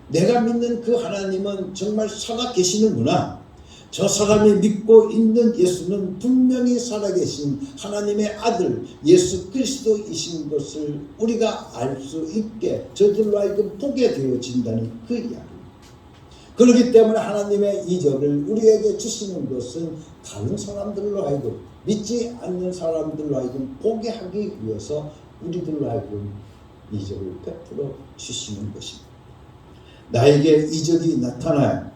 내가 믿는 그 하나님은 정말 살아계시는구나. 저 사람이 믿고 있는 예수는 분명히 살아계신 하나님의 아들 예수 그리스도이신 것을 우리가 알 수 있게 저들로 하여금 보게 되어진다는 그 이야기입니다. 그렇기 때문에 하나님의 이적을 우리에게 주시는 것은 다른 사람들로 하여금 믿지 않는 사람들로 하여금 보게 하기 위해서 우리들로 하여금 이적을 베풀어 주시는 것입니다. 나에게 이적이 나타나야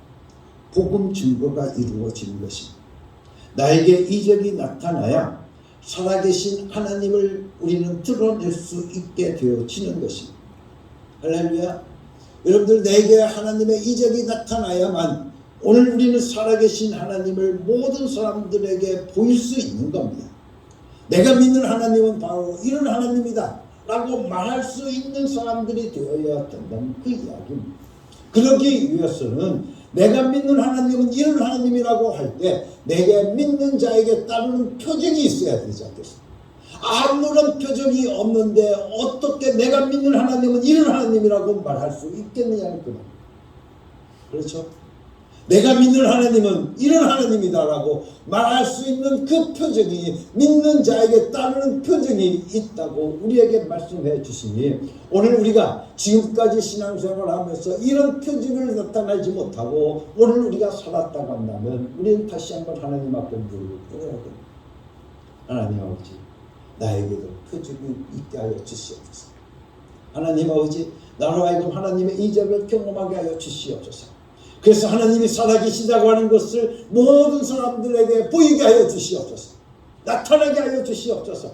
복음 증거가 이루어지는 것입니다. 나에게 이적이 나타나야 살아계신 하나님을 우리는 드러낼 수 있게 되어지는 것입니다. 할렐루야. 여러분들 내게 하나님의 이적이 나타나야만 오늘 우리는 살아계신 하나님을 모든 사람들에게 보일 수 있는 겁니다. 내가 믿는 하나님은 바로 이런 하나님이다 라고 말할 수 있는 사람들이 되어야 된다는 그 이야기입니다. 그러기 위해서는 내가 믿는 하나님은 이런 하나님이라고 할 때 내게 믿는 자에게 따르는 표적이 있어야 되지 않겠습니까? 아무런 표적이 없는데 어떻게 내가 믿는 하나님은 이런 하나님이라고 말할 수 있겠느냐는 그 말입니다. 그렇죠? 내가 믿는 하나님은 이런 하나님이다라고 말할 수 있는 그 표적이 믿는 자에게 따르는 표적이 있다고 우리에게 말씀해 주시니 오늘 우리가 지금까지 신앙생활을 하면서 이런 표적을 나타내지 못하고 오늘 우리가 살았다고 한다면 우리는 다시 한번 하나님 앞에 무릎을 꿇어야 됩니다. 하나님 아버지 나에게도 표적이 있게 하여 주시옵소서. 하나님 아버지 나로 하여금 하나님의 이적을 경험하게 하여 주시옵소서. 그래서 하나님이 살아계시다고 하는 것을 모든 사람들에게 보이게 하여 주시옵소서. 나타나게 하여 주시옵소서.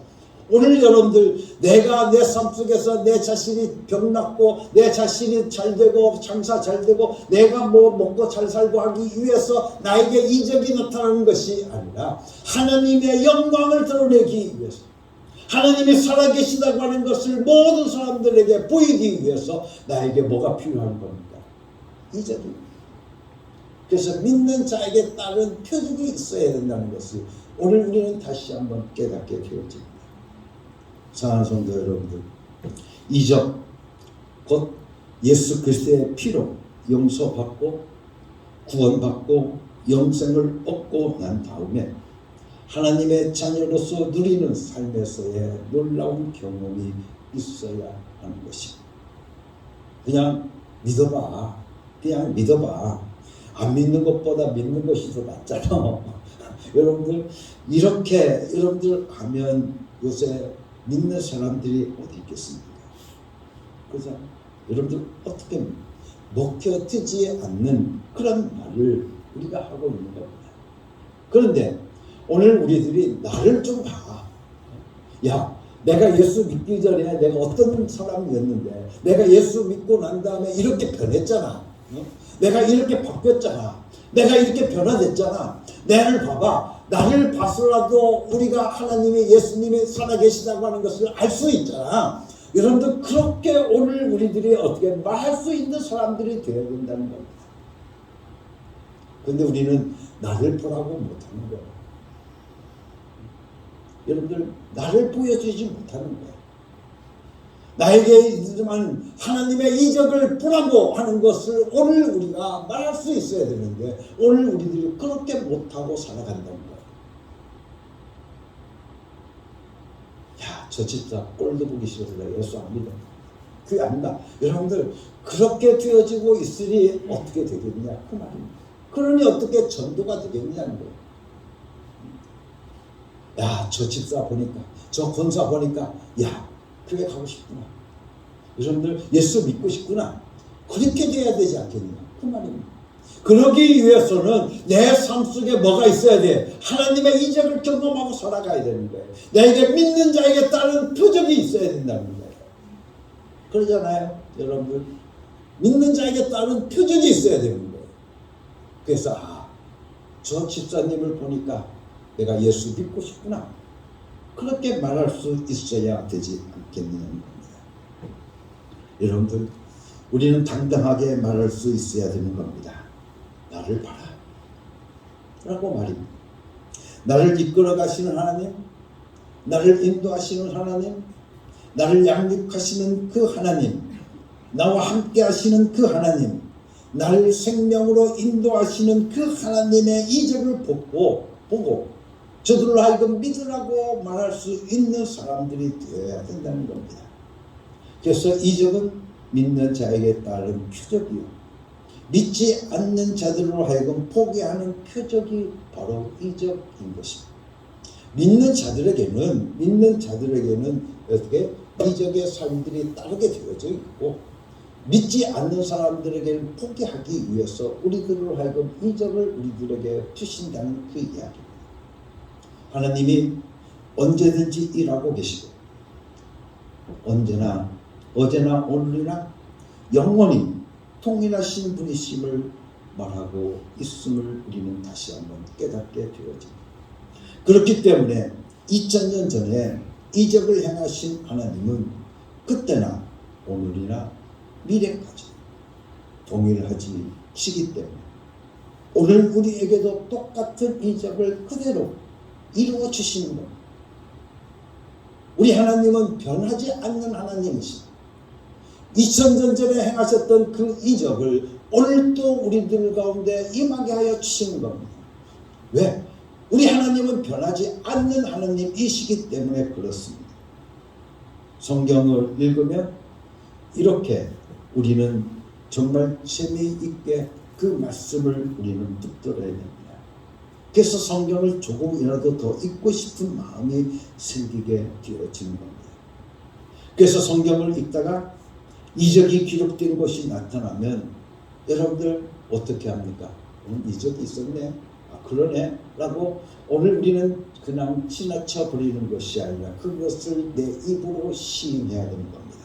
오늘 여러분들 내가 내 삶 속에서 내 자신이 병났고 내 자신이 잘되고 장사 잘되고 내가 뭐 먹고 잘 살고 하기 위해서 나에게 이적이 나타나는 것이 아니라 하나님의 영광을 드러내기 위해서 하나님이 살아계시다고 하는 것을 모든 사람들에게 보이기 위해서 나에게 뭐가 필요한 겁니까? 이적입니다. 그래서 믿는 자에게 따른 표적이 있어야 된다는 것을 오늘 우리는 다시 한번 깨닫게 되어집니다. 사랑하는 성도 여러분들, 이적 곧 예수 그리스도의 피로 용서받고 구원받고 영생을 얻고 난 다음에 하나님의 자녀로서 누리는 삶에서의 놀라운 경험이 있어야 하는 것입니다. 그냥 믿어봐. 그냥 믿어봐. 안 믿는 것보다 믿는 것이 더 낫잖아. 여러분들 이렇게 여러분들 하면 요새 믿는 사람들이 어디 있겠습니까? 그래서 여러분들 어떻게 먹혀지지 않는 그런 말을 우리가 하고 있는 겁니다. 그런데 오늘 우리들이 나를 좀 봐. 야, 내가 예수 믿기 전에 내가 어떤 사람이었는데 내가 예수 믿고 난 다음에 이렇게 변했잖아. 내가 이렇게 바뀌었잖아. 내가 이렇게 변화됐잖아. 나를 봐봐. 나를 봐서라도 우리가 하나님의 예수님이 살아계시다고 하는 것을 알 수 있잖아. 여러분들 그렇게 오늘 우리들이 어떻게 말할 수 있는 사람들이 되어야 된다는 겁니다. 그런데 우리는 나를 보라고 못하는 거예요. 여러분들 나를 보여주지 못하는 거예요. 나에게 있지만 하나님의 이적을 보라고 하는 것을 오늘 우리가 말할 수 있어야 되는데 오늘 우리들이 그렇게 못하고 살아간다는 거예요. 야, 저 집사 꼴도 보기 싫어서 내가 예수 안 믿어. 그게 아니다. 여러분들 그렇게 되어지고 있으니 어떻게 되겠냐 그 말입니다. 그러니 어떻게 전도가 되겠냐는 거예요. 야, 저 집사 보니까 저 권사 보니까 야 교회 가고 싶구나. 여러분들 예수 믿고 싶구나. 그렇게 돼야 되지 않겠냐. 그 말입니다. 그러기 위해서는 내 삶 속에 뭐가 있어야 돼? 하나님의 이적을 경험하고 살아가야 되는 거예요. 내게 믿는 자에게 따른 표적이 있어야 된다는 거예요. 그러잖아요, 여러분들. 믿는 자에게 따른 표적이 있어야 되는 거예요. 그래서 저 집사님을 보니까 내가 예수 믿고 싶구나. 그렇게 말할 수 있어야 되지 않겠느냐는 겁니다. 여러분들, 우리는 당당하게 말할 수 있어야 되는 겁니다. 나를 봐라 라고 말입니다. 나를 이끌어 가시는 하나님, 나를 인도하시는 하나님, 나를 양육하시는 그 하나님, 나와 함께 하시는 그 하나님, 나를 생명으로 인도하시는 그 하나님의 이적을 보고 저들로 하여금 믿으라고 말할 수 있는 사람들이 되어야 된다는 겁니다. 그래서 이적은 믿는 자에게 따른 표적이요, 믿지 않는 자들로 하여금 포기하는 표적이 바로 이적인 것입니다. 믿는 자들에게는 어떻게 이적의 삶들이 따르게 되어져 있고, 믿지 않는 사람들에게는 포기하기 위해서 우리들로 하여금 이적을 우리들에게 주신다는 그 이야기입니다. 하나님이 언제든지 일하고 계시고 언제나 어제나 오늘이나 영원히 통일하신 분이심을 말하고 있음을 우리는 다시 한번 깨닫게 되어집니다. 그렇기 때문에 2000년 전에 이적을 행하신 하나님은 그때나 오늘이나 미래까지 동일하시기 때문에 오늘 우리에게도 똑같은 이적을 그대로 이루어 주시는 겁니다. 우리 하나님은 변하지 않는 하나님이십니다. 2000년 전에 행하셨던 그 이적을 오늘도 우리들 가운데 임하게 하여 주시는 겁니다. 왜? 우리 하나님은 변하지 않는 하나님이시기 때문에 그렇습니다. 성경을 읽으면 이렇게 우리는 정말 재미있게 그 말씀을 우리는 붙들어야 됩니다. 그래서 성경을 조금이라도 더 읽고 싶은 마음이 생기게 되어지는 겁니다. 그래서 성경을 읽다가 이적이 기록된 것이 나타나면 여러분들 어떻게 합니까? 이적이 있었네, 그러네 라고 오늘 우리는 그냥 지나쳐 버리는 것이 아니라 그것을 내 입으로 시인해야 되는 겁니다.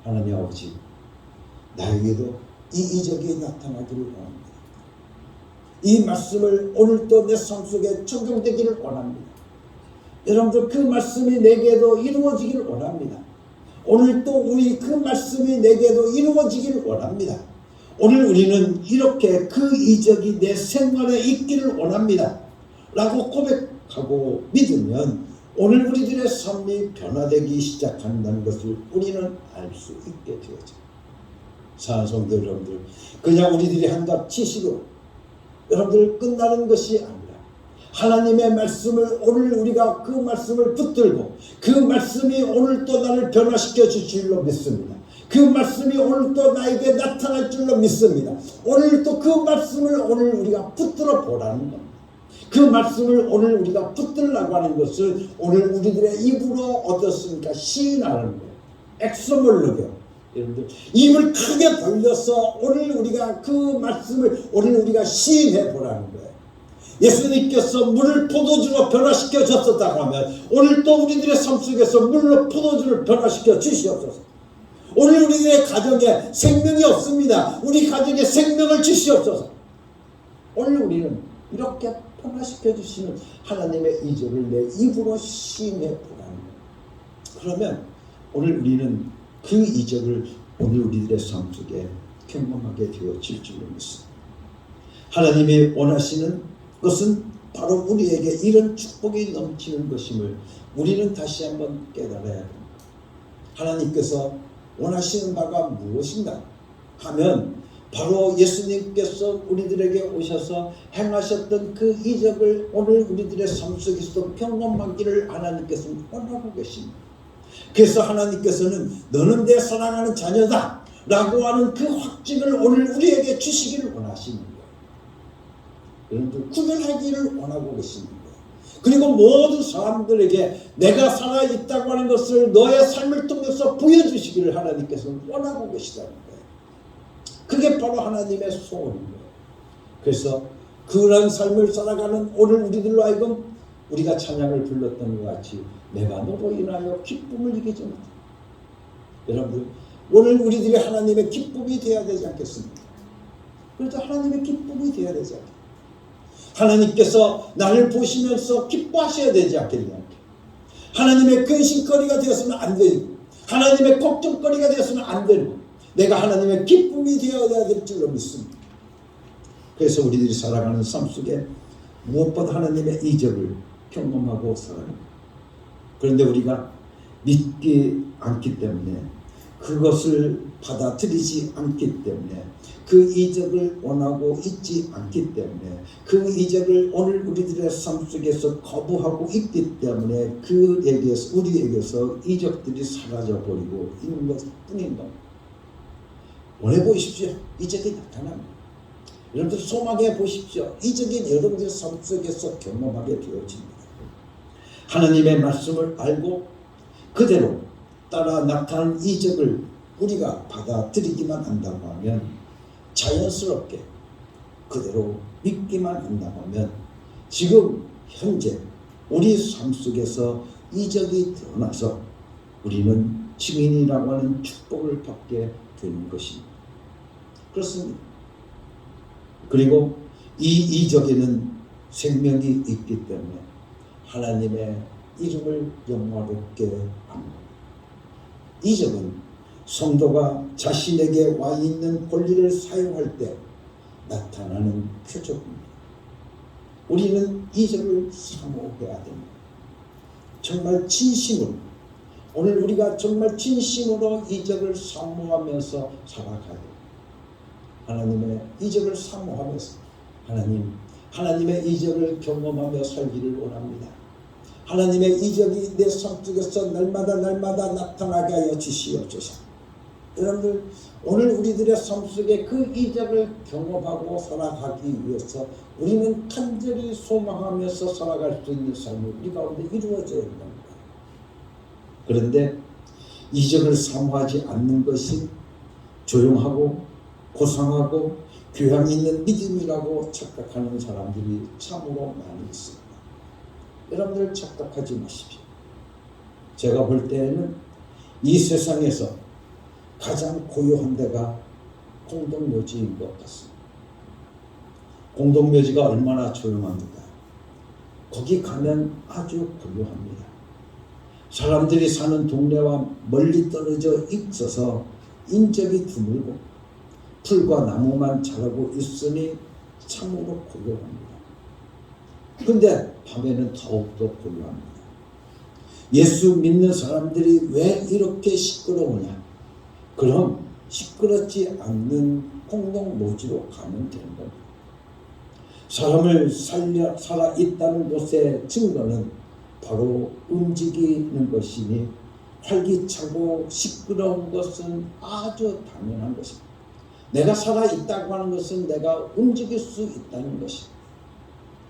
하나님 아버지, 나에게도 이 이적이 나타나기를 원합니다. 이 말씀을 오늘도 내 삶 속에 적용되기를 원합니다. 여러분들 그 말씀이 내게도 이루어지기를 원합니다. 오늘도 우리 그 말씀이 내게도 이루어지기를 원합니다. 오늘 우리는 이렇게 그 이적이 내 생활에 있기를 원합니다 라고 고백하고 믿으면 오늘 우리들의 삶이 변화되기 시작한다는 것을 우리는 알 수 있게 되어져. 사랑하는 성도 여러분들, 그냥 우리들이 한답 치시고 여러분들 끝나는 것이 아니라 하나님의 말씀을 오늘 우리가 그 말씀을 붙들고 그 말씀이 오늘 또 나를 변화시켜 줄 줄로 믿습니다. 그 말씀이 오늘 또 나에게 나타날 줄로 믿습니다. 오늘 또 그 말씀을 오늘 우리가 붙들어 보라는 겁니다. 그 말씀을 오늘 우리가 붙들라고 하는 것을 오늘 우리들의 입으로 얻었으니까 시인하는 거예요. 엑소몰로교. 여러분들 입을 크게 벌려서 오늘 우리가 그 말씀을 오늘 우리가 시인해 보라는 거예요. 예수님께서 물을 포도주로 변화시켜 줬었다고 하면 오늘 또 우리들의 삶 속에서 물로 포도주를 변화시켜 주시옵소서. 오늘 우리들의 가정에 생명이 없습니다. 우리 가정에 생명을 주시옵소서. 오늘 우리는 이렇게 변화시켜 주시는 하나님의 이적을 내 입으로 시인해 보라는 거예요. 그러면 오늘 우리는 그 이적을 오늘 우리들의 삶 속에 경험하게 되어질 줄로 믿습니다. 하나님이 원하시는 것은 바로 우리에게 이런 축복이 넘치는 것임을 우리는 다시 한번 깨달아야 합니다. 하나님께서 원하시는 바가 무엇인가 하면 바로 예수님께서 우리들에게 오셔서 행하셨던 그 이적을 오늘 우리들의 삶 속에서도 경험하기를 하나님께서 원하고 계십니다. 그래서 하나님께서는 너는 내 사랑하는 자녀다 라고 하는 그 확증을 오늘 우리에게 주시기를 원하시는 거예요. 여러분들 구별하기를 원하고 계시는 거예요. 그리고 모든 사람들에게 내가 살아있다고 하는 것을 너의 삶을 통해서 보여주시기를 하나님께서 원하고 계시다는 거예요. 그게 바로 하나님의 소원인 거예요. 그래서 그런 삶을 살아가는 오늘 우리들로 하여금 우리가 찬양을 불렀던 것 같이 내가 너로 인하여 기쁨을 이기지 못해. 여러분들 오늘 우리들이 하나님의 기쁨이 되어야 되지 않겠습니까? 그래서 하나님의 기쁨이 되어야 되지 않겠습니까? 하나님께서 나를 보시면서 기뻐하셔야 되지 않겠냐. 하나님의 근심거리가 되었으면 안 되고 하나님의 걱정거리가 되었으면 안 되고 내가 하나님의 기쁨이 되어야 될 줄로 믿습니다. 그래서 우리들이 살아가는 삶 속에 무엇보다 하나님의 이적을 경험하고 살아갑니다. 그런데 우리가 믿지 않기 때문에 그것을 받아들이지 않기 때문에 그 이적을 원하고 있지 않기 때문에 그 이적을 오늘 우리들의 삶 속에서 거부하고 있기 때문에 우리에게서 이적들이 사라져버리고 있는 것뿐인 겁니다. 원해 보십시오. 이적이 나타납니다. 여러분들 소망해 보십시오. 이적이 여러분들 삶 속에서 경험하게 되어집니다. 하나님의 말씀을 알고 그대로 따라 나타난 이적을 우리가 받아들이기만 한다고 하면 자연스럽게 그대로 믿기만 한다고 하면 지금 현재 우리 삶 속에서 이적이 드러나서 우리는 증인이라고 하는 축복을 받게 되는 것입니다. 그렇습니다. 그리고 이 이적에는 생명이 있기 때문에 하나님의 이름을 영화롭게 합니다. 이적은 성도가 자신에게 와 있는 권리를 사용할 때 나타나는 표적입니다. 우리는 이적을 사모해야 됩니다. 정말 진심으로 오늘 우리가 정말 진심으로 이적을 사모하면서 살아가야 돼요. 하나님의 이적을 사모하면서 하나님의 이적을 경험하며 살기를 원합니다. 하나님의 이적이 내 삶 속에서 날마다 나타나게 하여 주시옵소서. 여러분들 오늘 우리들의 삶 속에 그 이적을 경험하고 살아가기 위해서 우리는 간절히 소망하면서 살아갈 수 있는 삶이 우리 가운데 이루어져야 합니다. 그런데 이적을 사모하지 않는 것이 조용하고 고상하고 교양 있는 믿음이라고 착각하는 사람들이 참으로 많이 있습니다. 여러분들 착각하지 마십시오. 제가 볼 때에는 이 세상에서 가장 고요한 데가 공동묘지인 것 같습니다. 공동묘지가 얼마나 조용합니까? 거기 가면 아주 고요합니다. 사람들이 사는 동네와 멀리 떨어져 있어서 인적이 드물고 풀과 나무만 자라고 있으니 참으로 고요합니다. 그런데 밤에는 더욱더 고요합니다. 예수 믿는 사람들이 왜 이렇게 시끄러우냐? 그럼 시끄럽지 않는 공동묘지로 가면 되는 겁니다. 사람을 살아있다는 것의 증거는 바로 움직이는 것이니 활기차고 시끄러운 것은 아주 당연한 것입니다. 내가 살아있다고 하는 것은 내가 움직일 수 있다는 것입니다.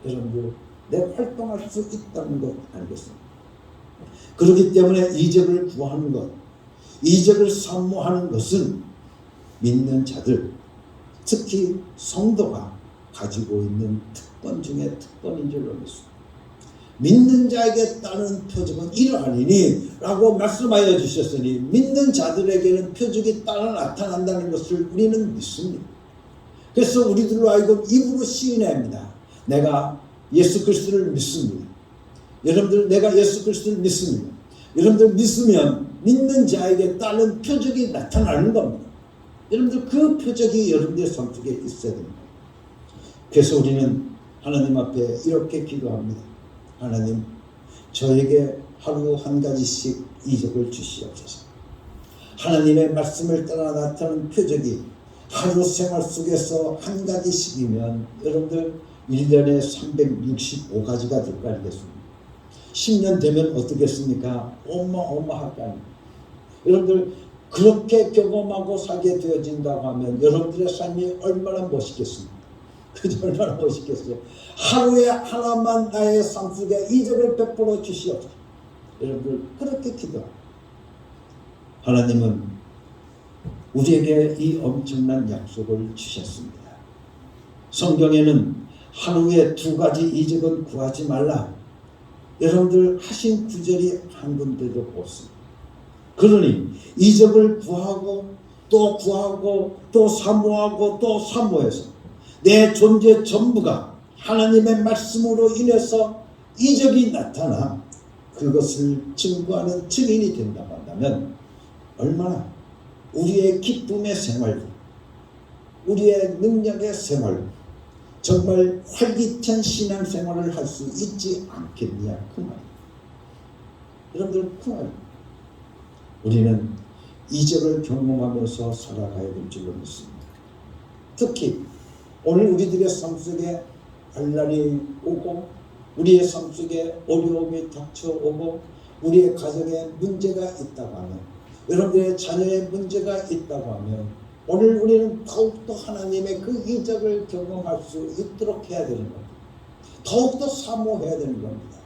여러분들 내가 활동할 수 있다는 것 알겠습니다. 그렇기 때문에 이적을 구하는 것, 이적을 사모하는 것은 믿는 자들, 특히 성도가 가지고 있는 특권 중에 특권인 줄로 믿습니다. 믿는 자에게 따른 표적은 이러하니니 라고 말씀하여 주셨으니 믿는 자들에게는 표적이 따라 나타난다는 것을 우리는 믿습니다. 그래서 우리들로 하여금 입으로 시인해야 합니다. 내가 예수 그리스도를 믿습니다. 여러분들 내가 예수 그리스도를 믿습니다. 여러분들 믿으면 믿는 자에게 따른 표적이 나타나는 겁니다. 여러분들 그 표적이 여러분들의 삶 속에 있어야 됩니다. 그래서 우리는 하나님 앞에 이렇게 기도합니다. 하나님, 저에게 하루 한 가지씩 이적을 주시옵소서. 하나님의 말씀을 따라 나타나는 표적이 하루 생활 속에서 한 가지씩이면 여러분들 1년에 365가지가 될 거 아니겠습니까? 10년 되면 어떻겠습니까? 어마어마할 거 아닙니까? 여러분들 그렇게 경험하고 살게 되어진다고 하면 여러분들의 삶이 얼마나 멋있겠습니까? 그저 얼마나 멋있겠어요. 하루에 하나만 나의 삶 속에 이적을 베풀어 주시옵소서. 여러분들 그렇게 기도합니다. 하나님은 우리에게 이 엄청난 약속을 주셨습니다. 성경에는 하루에 2가지 이적은 구하지 말라. 여러분들 하신 구절이 한 군데도 없습니다. 그러니 이적을 구하고 또 구하고 또 사모하고 또 사모해서 내 존재 전부가 하나님의 말씀으로 인해서 이적이 나타나 그것을 증거하는 증인이 된다고 한다면 얼마나 우리의 기쁨의 생활, 우리의 능력의 생활, 정말 활기찬 신앙생활을 할 수 있지 않겠냐 그 말. 여러분들 그 말. 우리는 이적을 경험하면서 살아가야 될 줄로 믿습니다. 특히 오늘 우리들의 삶 속에 환난이 오고 우리의 삶 속에 어려움이 닥쳐오고 우리의 가정에 문제가 있다고 하면 여러분들의 자녀의 문제가 있다고 하면 오늘 우리는 더욱더 하나님의 그 이적을 경험할 수 있도록 해야 되는 겁니다. 더욱더 사모해야 되는 겁니다.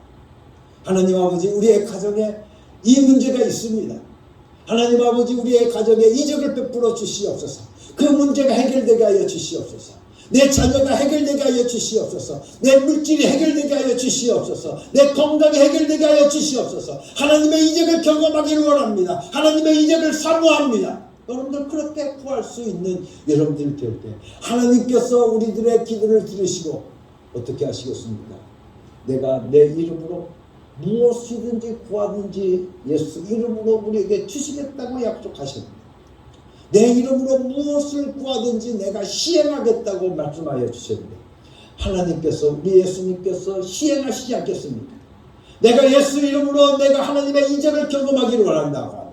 하나님 아버지 우리의 가정에 이 문제가 있습니다. 하나님 아버지 우리의 가정에 이적을 베풀어 주시옵소서. 그 문제가 해결되게 하여 주시옵소서. 내 자녀가 해결되게 하여 주시옵소서. 내 물질이 해결되게 하여 주시옵소서. 내 건강이 해결되게 하여 주시옵소서. 하나님의 이적을 경험하기를 원합니다. 하나님의 이적을 사모합니다. 여러분들 그렇게 구할 수 있는 여러분들 될 때 하나님께서 우리들의 기도를 들으시고 어떻게 하시겠습니까? 내가 내 이름으로 무엇이든지 구하든지 예수 이름으로 우리에게 주시겠다고 약속하십니다. 내 이름으로 무엇을 구하든지 내가 시행하겠다고 말씀하여 주셨는데 하나님께서 우리 예수님께서 시행하시지 않겠습니까? 내가 예수 이름으로 내가 하나님의 이적을 경험하기를 원한다고 하면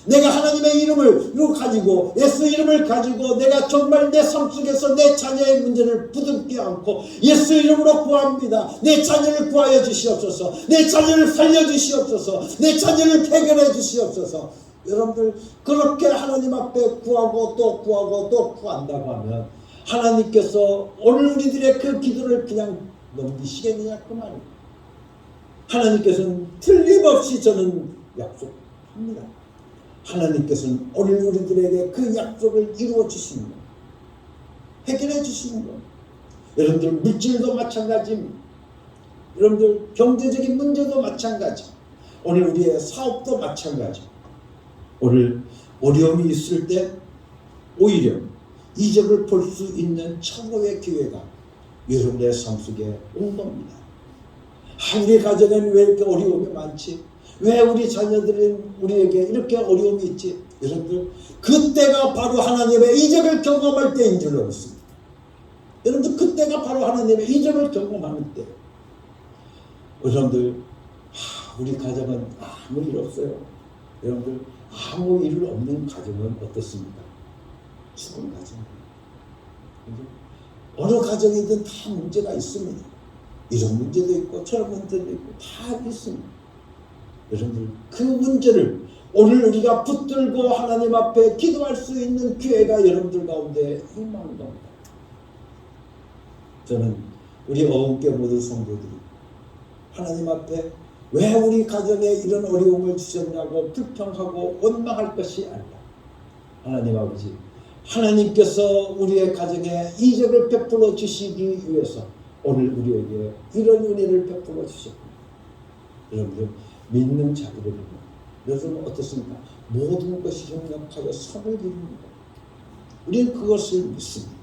내가 하나님의 이름을 가지고 예수 이름을 가지고 내가 정말 내 삶 속에서 내 자녀의 문제를 부둥켜 안고 예수 이름으로 구합니다. 내 자녀를 구하여 주시옵소서. 내 자녀를 살려주시옵소서. 내 자녀를 해결해 주시옵소서. 여러분들 그렇게 하나님 앞에 구하고 또 구하고 또 구한다고 하면 하나님께서 오늘 우리들의 그 기도를 그냥 넘기시겠느냐 그 말입니다. 하나님께서는 틀림없이 저는 약속합니다. 하나님께서는 오늘 우리들에게 그 약속을 이루어 주시는 것, 해결해 주시는 것. 여러분들 물질도 마찬가지입니다. 여러분들 경제적인 문제도 마찬가지. 오늘 우리의 사업도 마찬가지. 오늘 어려움이 있을 때 오히려 이적을 볼 수 있는 최고의 기회가 여러분의 삶 속에 온 겁니다. 우리 가정에는 왜 이렇게 어려움이 많지? 왜 우리 자녀들은 우리에게 이렇게 어려움이 있지? 여러분들 그때가 바로 하나님의 이적을 경험할 때인 줄로 믿습니다. 여러분들 그때가 바로 하나님의 이적을 경험하는 때. 여러분들 우리 가정은 아무 일 없어요. 여러분들 아무 일 없는 가정은 어떻습니까? 죽은 가정입니다. 어느 가정이든 다 문제가 있습니다. 이런 문제도 있고 저런 문제도 있고 다 있습니다. 여러분들 그 문제를 오늘 우리가 붙들고 하나님 앞에 기도할 수 있는 기회가 여러분들 가운데 임하는 겁니다. 저는 우리 어음교 모든 성도들이 하나님 앞에 왜 우리 가정에 이런 어려움을 주셨냐고 불평하고 원망할 것이 아니라 하나님 아버지 하나님께서 우리의 가정에 이적을 베풀어 주시기 위해서 오늘 우리에게 이런 은혜를 베풀어 주셨습니다. 여러분들 믿는 자들에게는 여러분 어떻습니까? 모든 것이 협력하여 선을 이룹니다. 우리는 그것을 믿습니다.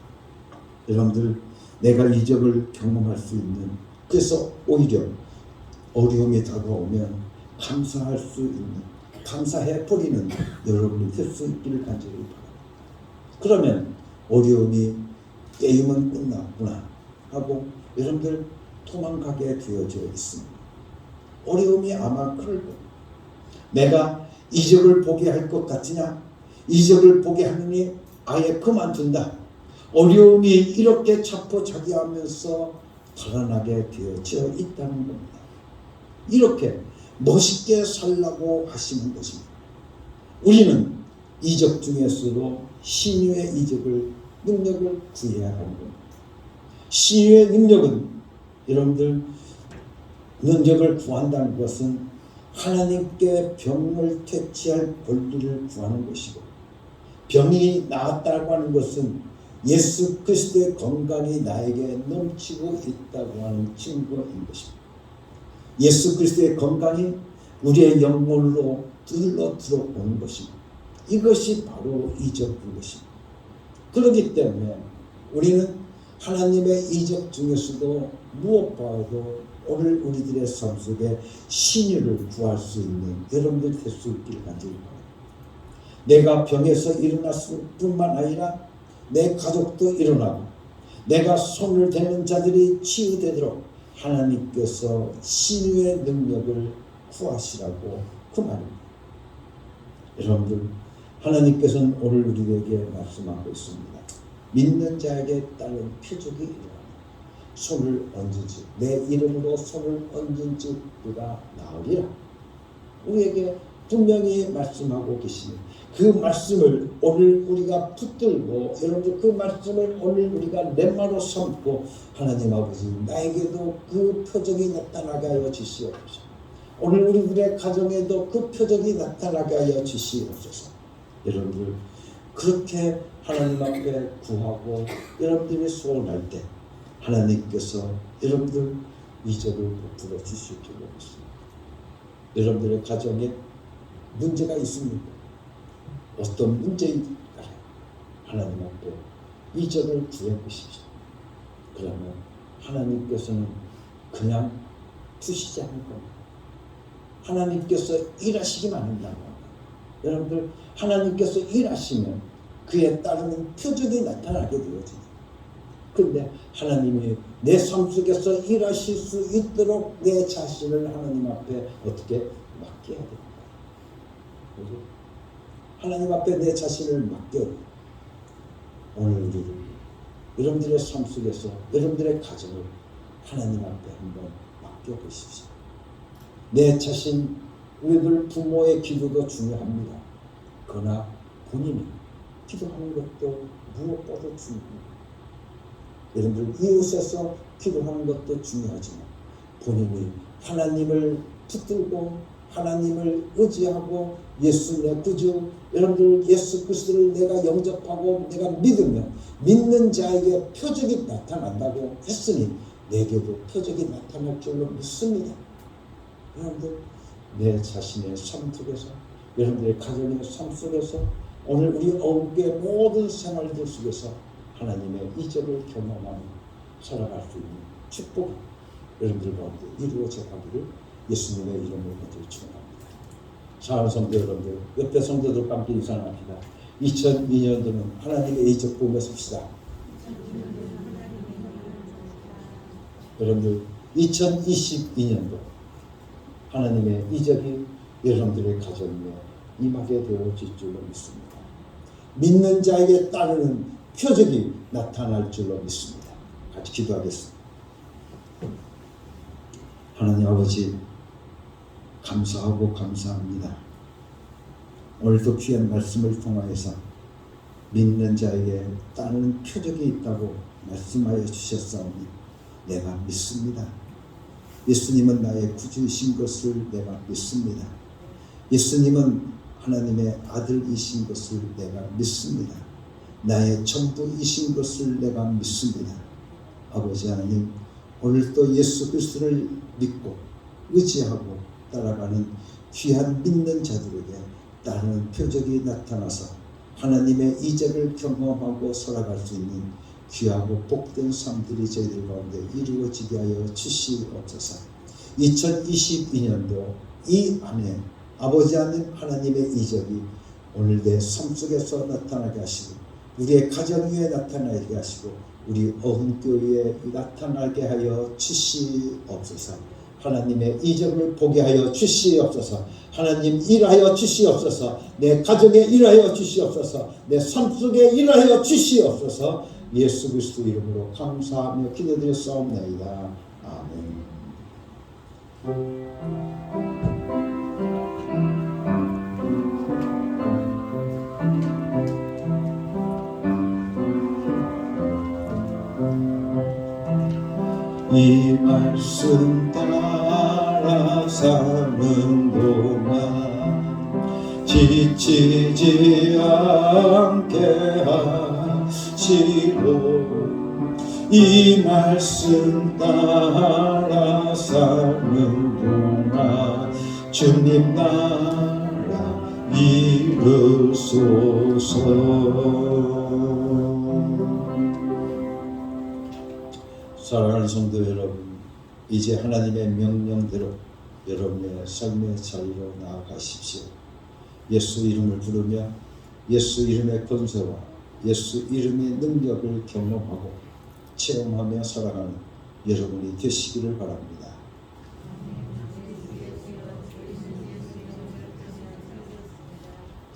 여러분들 내가 이적을 경험할 수 있는 그래서 오히려 어려움이 다가오면 감사할 수 있는 감사해 버리는 여러분이 될 수 있기를 간절히 바랍니다. 그러면 어려움이 게임은 끝났구나 하고 여러분들 도망가게 되어져 있습니다. 어려움이 아마 그럴 거예요. 내가 이적을 보게 할 것 같으냐? 이적을 보게 하느니 아예 그만둔다. 어려움이 이렇게 자포자기하면서 달아나게 되어져 있다는 겁니다. 이렇게 멋있게 살라고 하시는 것입니다. 우리는 이적 중에서도 신유의 이적을 능력을 구해야 하는 겁니다. 신유의 능력은 여러분들 능력을 구한다는 것은 하나님께 병을 퇴치할 권리를 구하는 것이고 병이 나았다고 하는 것은 예수 그리스도의 건강이 나에게 넘치고 있다고 하는 증거인 것입니다. 예수 그리스도의 건강이 우리의 영혼으로 들러 들어오는 것입니다. 이것이 바로 이적인 것입니다. 그렇기 때문에 우리는 하나님의 이적 중에서도 무엇보다도 오늘 우리들의 삶 속에 신유를 구할 수 있는 여러분들 될 수 있기를 간절히 바랍니다. 내가 병에서 일어났을 뿐만 아니라 내 가족도 일어나고 내가 손을 대는 자들이 치유되도록 하나님께서 신유의 능력을 구하시라고 그 말입니다. 여러분들 하나님께서는 오늘 우리에게 말씀하고 있습니다. 믿는 자에게 따른 표적이 일어나니 손을 얹은지 내 이름으로 손을 얹은지 그가 나으리라. 우리에게 분명히 말씀하고 계시니 그 말씀을 오늘 우리가 붙들고 여러분들 그 말씀을 오늘 우리가 렘마로 삼고 하나님 아버지 나에게도 그 표적이 나타나게 하여 주시옵소서. 오늘 우리들의 가정에도 그 표적이 나타나게 하여 주시옵소서. 여러분들 그렇게 하나님 앞에 구하고 여러분들이 소원할 때 하나님께서 여러분들 이적을 베풀어 주실 줄 믿습니다. 여러분들의 가정에 문제가 있습니까? 어떤 문제인가 하나님 앞에 이적을 구해보십시오. 그러면 하나님께서는 그냥 두시지 않을 겁니다. 하나님께서 일하시기만 한다고. 여러분들 하나님께서 일하시면 그에 따르는 표적이 나타나게 되어집니다. 그런데 하나님이 내 삶 속에서 일하실 수 있도록 내 자신을 하나님 앞에 어떻게 맡겨야 됩니다. 그죠? 하나님 앞에 내 자신을 맡겨 오늘 우리를 여러분들의 삶 속에서 여러분들의 가정을 하나님 앞에 한번 맡겨보십시오. 내 자신 우리들 부모의 기도도 중요합니다. 그러나 본인이 기도하는 것도 무엇보다 중요합니다. 여러분들 이웃에서 기도하는 것도 중요하지만 본인이 하나님을 붙들고 하나님을 의지하고 예수 내 구주 여러분들 예수 그리스도를 내가 영접하고 내가 믿으면 믿는 자에게 표적이 나타난다고 했으니 내게도 표적이 나타날 줄로 믿습니다. 여러분들 내 자신의 삶 속에서 여러분들의 가정의 삶 속에서 오늘 우리 어우의 모든 생활들 속에서 하나님의 이적을 경험하며 살아갈 수 있는 축복 여러분들 가운데 이루어져 가기를 예수님의 이름으로 간절히 축원합니다. 사랑하는 성도 여러분들, 옆에 성도들과 함께 인사합니다. 2002년도는 하나님의 이적 보며 삽시다. 여러분들 2022년도 하나님의 이적이 여러분들의 가정에 임하게 되어질 줄로 믿습니다. 믿는 자에게 따르는 표적이 나타날 줄로 믿습니다. 같이 기도하겠습니다. 하나님 아버지 감사하고 감사합니다. 오늘도 귀한 말씀을 통하여서 믿는 자에게 따르는 표적이 있다고 말씀하여 주셨사오니 내가 믿습니다. 예수님은 나의 구주이신 것을 내가 믿습니다. 예수님은 하나님의 아들이신 것을 내가 믿습니다. 나의 전부이신 것을 내가 믿습니다. 아버지 하나님 오늘도 예수 그리스도를 믿고 의지하고 따라가는 귀한 믿는 자들에게 따르는 표적이 나타나서 하나님의 이적을 경험하고 살아갈 수 있는 귀하고 복된 삶들이 저희들 가운데 이루어지게 하여 주시옵소서. 2022년도 이 안에 아버지 하나님의 이적이 오늘 내 삶 속에서 나타나게 하시고 우리의 가정 위에 나타나게 하시고 우리 어흥교회에 나타나게 하여 주시옵소서. 하나님의 이적을 보게 하여 주시옵소서. 하나님 일하여 주시옵소서. 내 가정에 일하여 주시옵소서. 내 삶 속에 일하여 주시옵소서. 예수 그리스도 이름으로 감사하며 기도드렸사옵나이다. 아멘. 이 말씀 따라 사는 동안 지치지 않게 하시고 이 말씀 따라 사는 동안 주님 나라 이루소서. 사랑하는 성도 여러분, 이제 하나님의 명령대로 여러분의 삶의 자리로 나아가십시오. 예수 이름을 부르며 예수 이름의 권세와 예수 이름의 능력을 경험하고 체험하며 살아가는 여러분이 되시기를 바랍니다.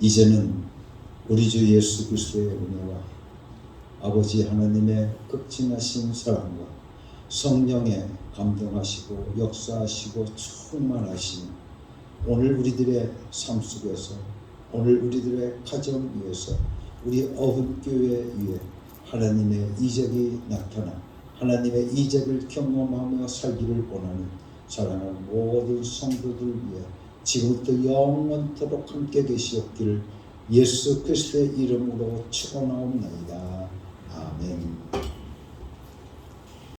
이제는 우리 주 예수 그리스도의 은혜와 아버지 하나님의 극진하신 사랑과 성령의 감동하시고 역사하시고 충만하신 오늘 우리들의 삶 속에서 오늘 우리들의 가정 위에서 우리 어흥교회 위에 하나님의 이적이 나타나 하나님의 이적을 경험하며 살기를 원하는 사랑하는 모든 성도들 위해 지금부터 영원토록 함께 계시옵기를 예수 그리스도의 이름으로 축원하옵나이다. 아멘.